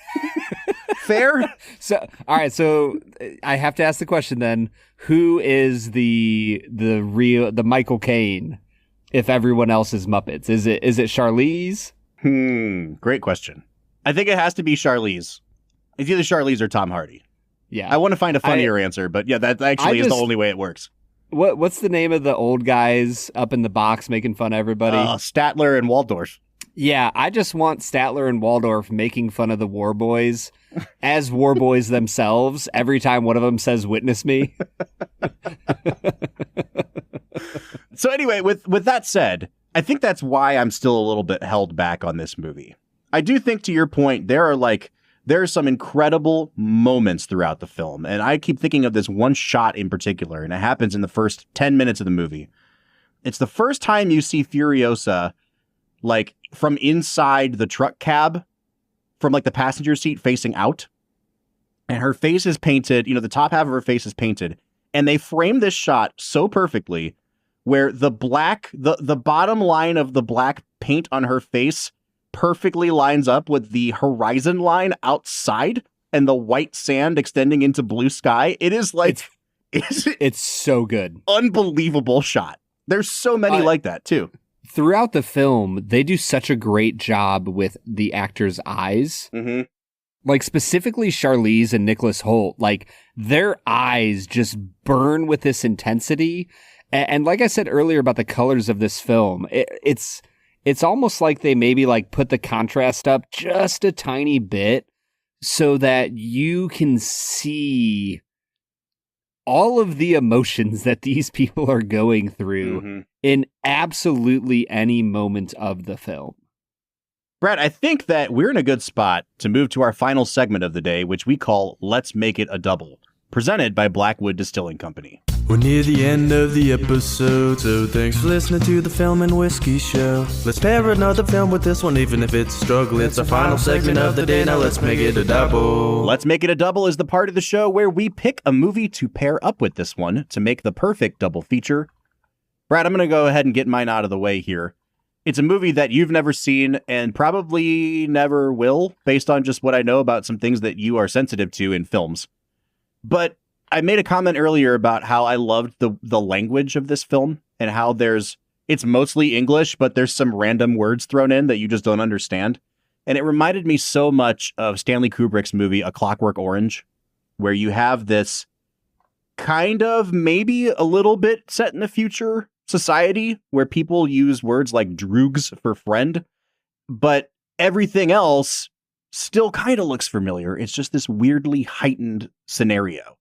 fair. So, all right. So I have to ask the question then: who is the Michael Caine? If everyone else is Muppets, is it Charlize? Great question. I think it has to be Charlize. It's either Charlize or Tom Hardy. Yeah. I want to find a funnier answer, but yeah, that actually is the only way it works. What's the name of the old guys up in the box making fun of everybody? Statler and Waldorf. Yeah, I just want Statler and Waldorf making fun of the War Boys as War Boys themselves every time one of them says "witness me." So anyway, with that said, I think that's why I'm still a little bit held back on this movie. I do think, to your point, there are some incredible moments throughout the film, and I keep thinking of this one shot in particular, and it happens in the first 10 minutes of the movie. It's the first time you see Furiosa, like, from inside the truck cab, from, like, the passenger seat facing out, and her face is painted, the top half of her face is painted, and they frame this shot so perfectly where the bottom line of the black paint on her face perfectly lines up with the horizon line outside and the white sand extending into blue sky. It is like, it's so good. Unbelievable shot. There's so many like that too. Throughout the film, they do such a great job with the actors' eyes. Mm-hmm. Like specifically Charlize and Nicholas Hoult, like their eyes just burn with this intensity. And like I said earlier about the colors of this film, it's almost like they maybe like put the contrast up just a tiny bit so that you can see all of the emotions that these people are going through in absolutely any moment of the film. Brad, I think that we're in a good spot to move to our final segment of the day, which we call Let's Make It a Double, presented by Blackwood Distilling Company. We're near the end of the episode, so thanks for listening to the Film and Whiskey Show. Let's pair another film with this one, even if it's a struggle. It's our final segment of the day, now let's make it a double. Let's Make It a Double is the part of the show where we pick a movie to pair up with this one to make the perfect double feature. Brad, I'm going to go ahead and get mine out of the way here. It's a movie that you've never seen and probably never will, based on just what I know about some things that you are sensitive to in films. But I made a comment earlier about how I loved the language of this film and how it's mostly English, but there's some random words thrown in that you just don't understand. And it reminded me so much of Stanley Kubrick's movie, A Clockwork Orange, where you have this kind of maybe a little bit set in the future society where people use words like droogs for friend, but everything else still kind of looks familiar. It's just this weirdly heightened scenario.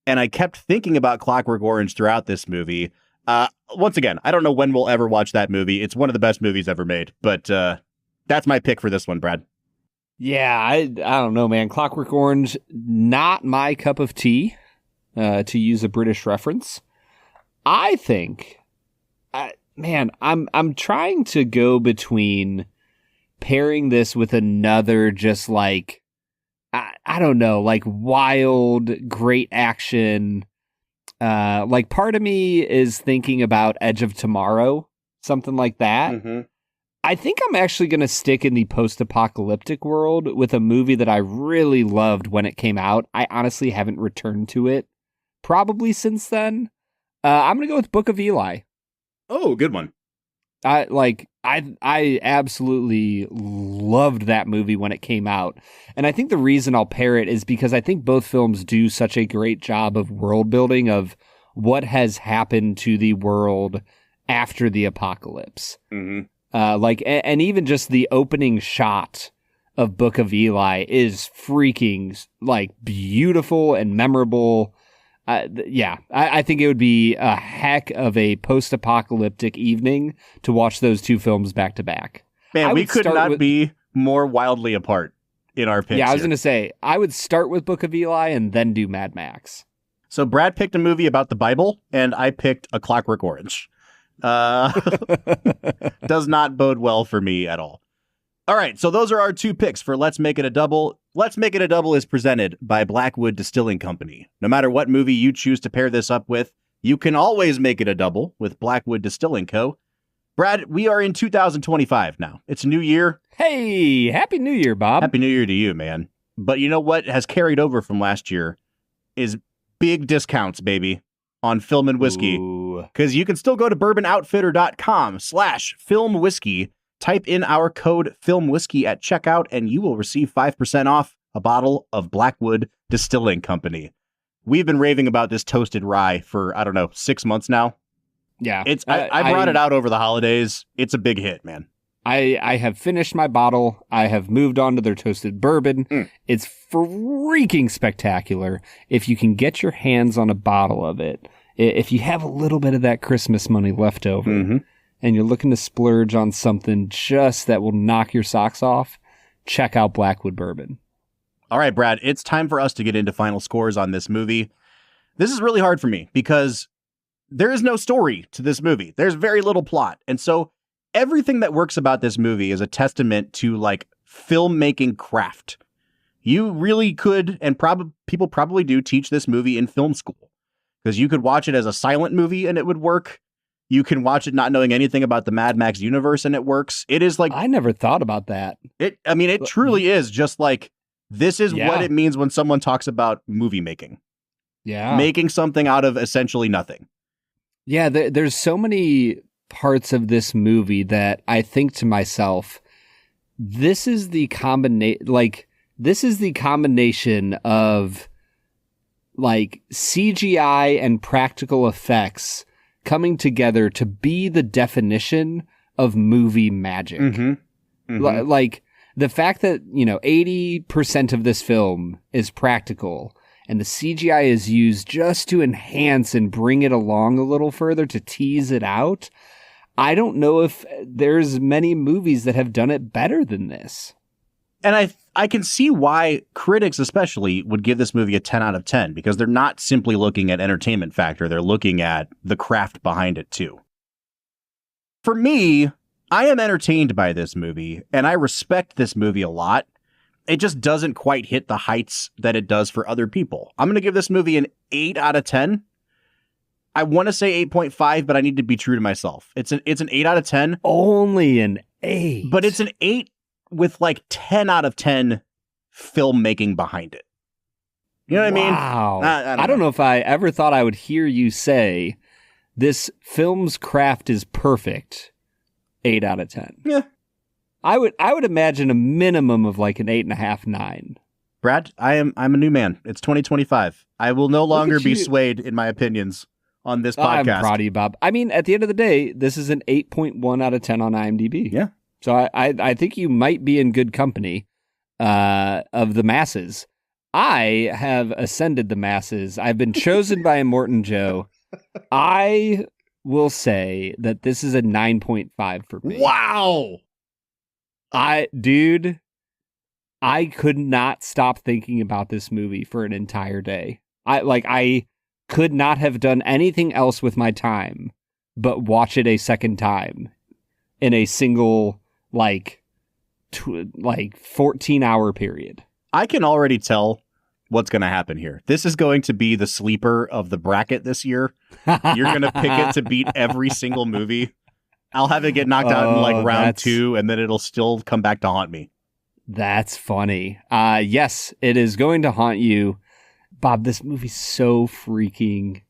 And I kept thinking about Clockwork Orange throughout this movie. Once again, I don't know when we'll ever watch that movie. It's one of the best movies ever made, but that's my pick for this one, Brad. Yeah, I don't know, man. Clockwork Orange, not my cup of tea, to use a British reference. I think, I'm trying to go between pairing this with another just like, I don't know, like wild, great action. Like part of me is thinking about Edge of Tomorrow, something like that. Mm-hmm. I think I'm actually going to stick in the post-apocalyptic world with a movie that I really loved when it came out. I honestly haven't returned to it probably since then. I'm going to go with Book of Eli. Oh, good one. I absolutely loved that movie when it came out. And I think the reason I'll pair it is because I think both films do such a great job of world building of what has happened to the world after the apocalypse. Mm-hmm. And even just the opening shot of Book of Eli is freaking like beautiful and memorable. I think it would be a heck of a post-apocalyptic evening to watch those two films back to back. Man, we could not be more wildly apart in our picks. Yeah, I was going to say, I would start with Book of Eli and then do Mad Max. So Brad picked a movie about the Bible, and I picked A Clockwork Orange. Does not bode well for me at all. All right, so those are our two picks for Let's Make It a Double. Let's Make It a Double is presented by Blackwood Distilling Company. No matter what movie you choose to pair this up with, you can always make it a double with Blackwood Distilling Co. Brad, we are in 2025 now. It's a new year. Hey, Happy New Year, Bob. Happy New Year to you, man. But you know what has carried over from last year is big discounts, baby, on film and whiskey. Because you can still go to bourbonoutfitter.com/filmwhiskey, type in our code filmwhiskey at checkout, and you will receive 5% off a bottle of Blackwood Distilling Company. We've been raving about this toasted rye for, 6 months now. Yeah. I brought it out over the holidays. It's a big hit, man. I have finished my bottle. I have moved on to their toasted bourbon. It's freaking spectacular. If you can get your hands on a bottle of it, if you have a little bit of that Christmas money left over, and you're looking to splurge on something just that will knock your socks off, check out Blackwood Bourbon. All right, Brad, it's time for us to get into final scores on this movie. This is really hard for me because there is no story to this movie. There's very little plot. And so everything that works about this movie is a testament to like filmmaking craft. You really could, and people probably do, teach this movie in film school because you could watch it as a silent movie and it would work. You can watch it not knowing anything about the Mad Max universe and it works. It is like, I never thought about that. It truly is just like, this is what it means when someone talks about movie making. Yeah. Making something out of essentially nothing. Yeah, there's so many parts of this movie that I think to myself, this is the combination of like CGI and practical effects coming together to be the definition of movie magic. Like the fact that, 80% of this film is practical and the CGI is used just to enhance and bring it along a little further to tease it out. I don't know if there's many movies that have done it better than this. And I can see why critics especially would give this movie a 10 out of 10 because they're not simply looking at entertainment factor. They're looking at the craft behind it too. For me, I am entertained by this movie and I respect this movie a lot. It just doesn't quite hit the heights that it does for other people. I'm going to give this movie an 8 out of 10. I want to say 8.5, but I need to be true to myself. It's an 8 out of 10. Only an 8. But it's an 8 with like 10 out of 10 filmmaking behind it. You know what I mean? Wow. I don't know if I ever thought I would hear you say this film's craft is perfect. 8 out of 10. Yeah. I would imagine a minimum of like an 8.5, 9. Brad, I'm a new man. It's 2025. I will no longer be swayed in my opinions on this podcast. I'm proud of you, Bob. I mean, at the end of the day, this is an 8.1 out of 10 on IMDb. Yeah. So I think you might be in good company of the masses. I have ascended the masses. I've been chosen by Immortan Joe. I will say that this is a 9.5 for me. Wow. I could not stop thinking about this movie for an entire day. I could not have done anything else with my time but watch it a second time in a single 14-hour period. I can already tell what's going to happen here. This is going to be the sleeper of the bracket this year. You're going to pick it to beat every single movie. I'll have it get knocked out in like round 2, and then it'll still come back to haunt me. That's funny. Yes, it is going to haunt you. Bob, this movie's so freaking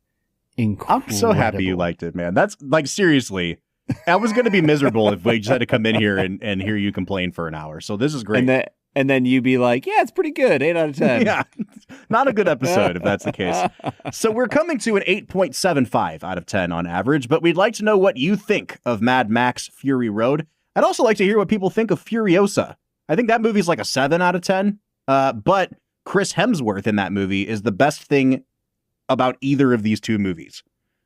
incredible. I'm so happy you liked it, man. That's like, seriously, I was going to be miserable if we just had to come in here and hear you complain for an hour. So this is great. And then you'd be like, yeah, it's pretty good. 8 out of 10. Yeah, not a good episode if that's the case. So we're coming to an 8.75 out of 10 on average, but we'd like to know what you think of Mad Max Fury Road. I'd also like to hear what people think of Furiosa. I think that movie's like a 7 out of 10, but Chris Hemsworth in that movie is the best thing about either of these two movies.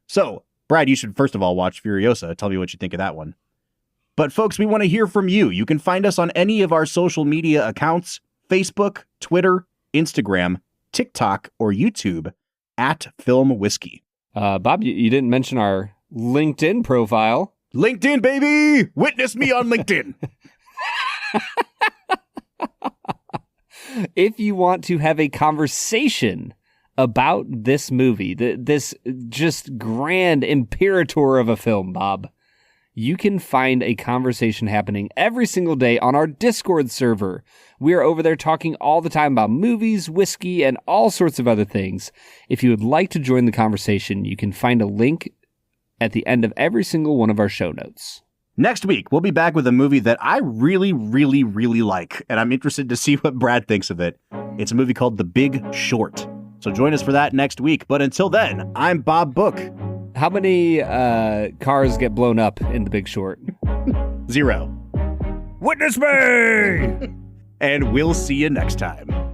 So, Brad, you should first of all watch Furiosa. Tell me what you think of that one. But folks, we want to hear from you. You can find us on any of our social media accounts, Facebook, Twitter, Instagram, TikTok, or YouTube at Film Whiskey. Bob, you didn't mention our LinkedIn profile. LinkedIn, baby! Witness me on LinkedIn. If you want to have a conversation about this movie, this just grand imperator of a film, Bob, you can find a conversation happening every single day on our Discord server. We are over there talking all the time about movies, whiskey, and all sorts of other things. If you would like to join the conversation, you can find a link at the end of every single one of our show notes. Next week, we'll be back with a movie that I really, really, really like, and I'm interested to see what Brad thinks of it. It's a movie called The Big Short. So join us for that next week. But until then, I'm Bob Book. How many cars get blown up in The Big Short? 0. Witness me! And we'll see you next time.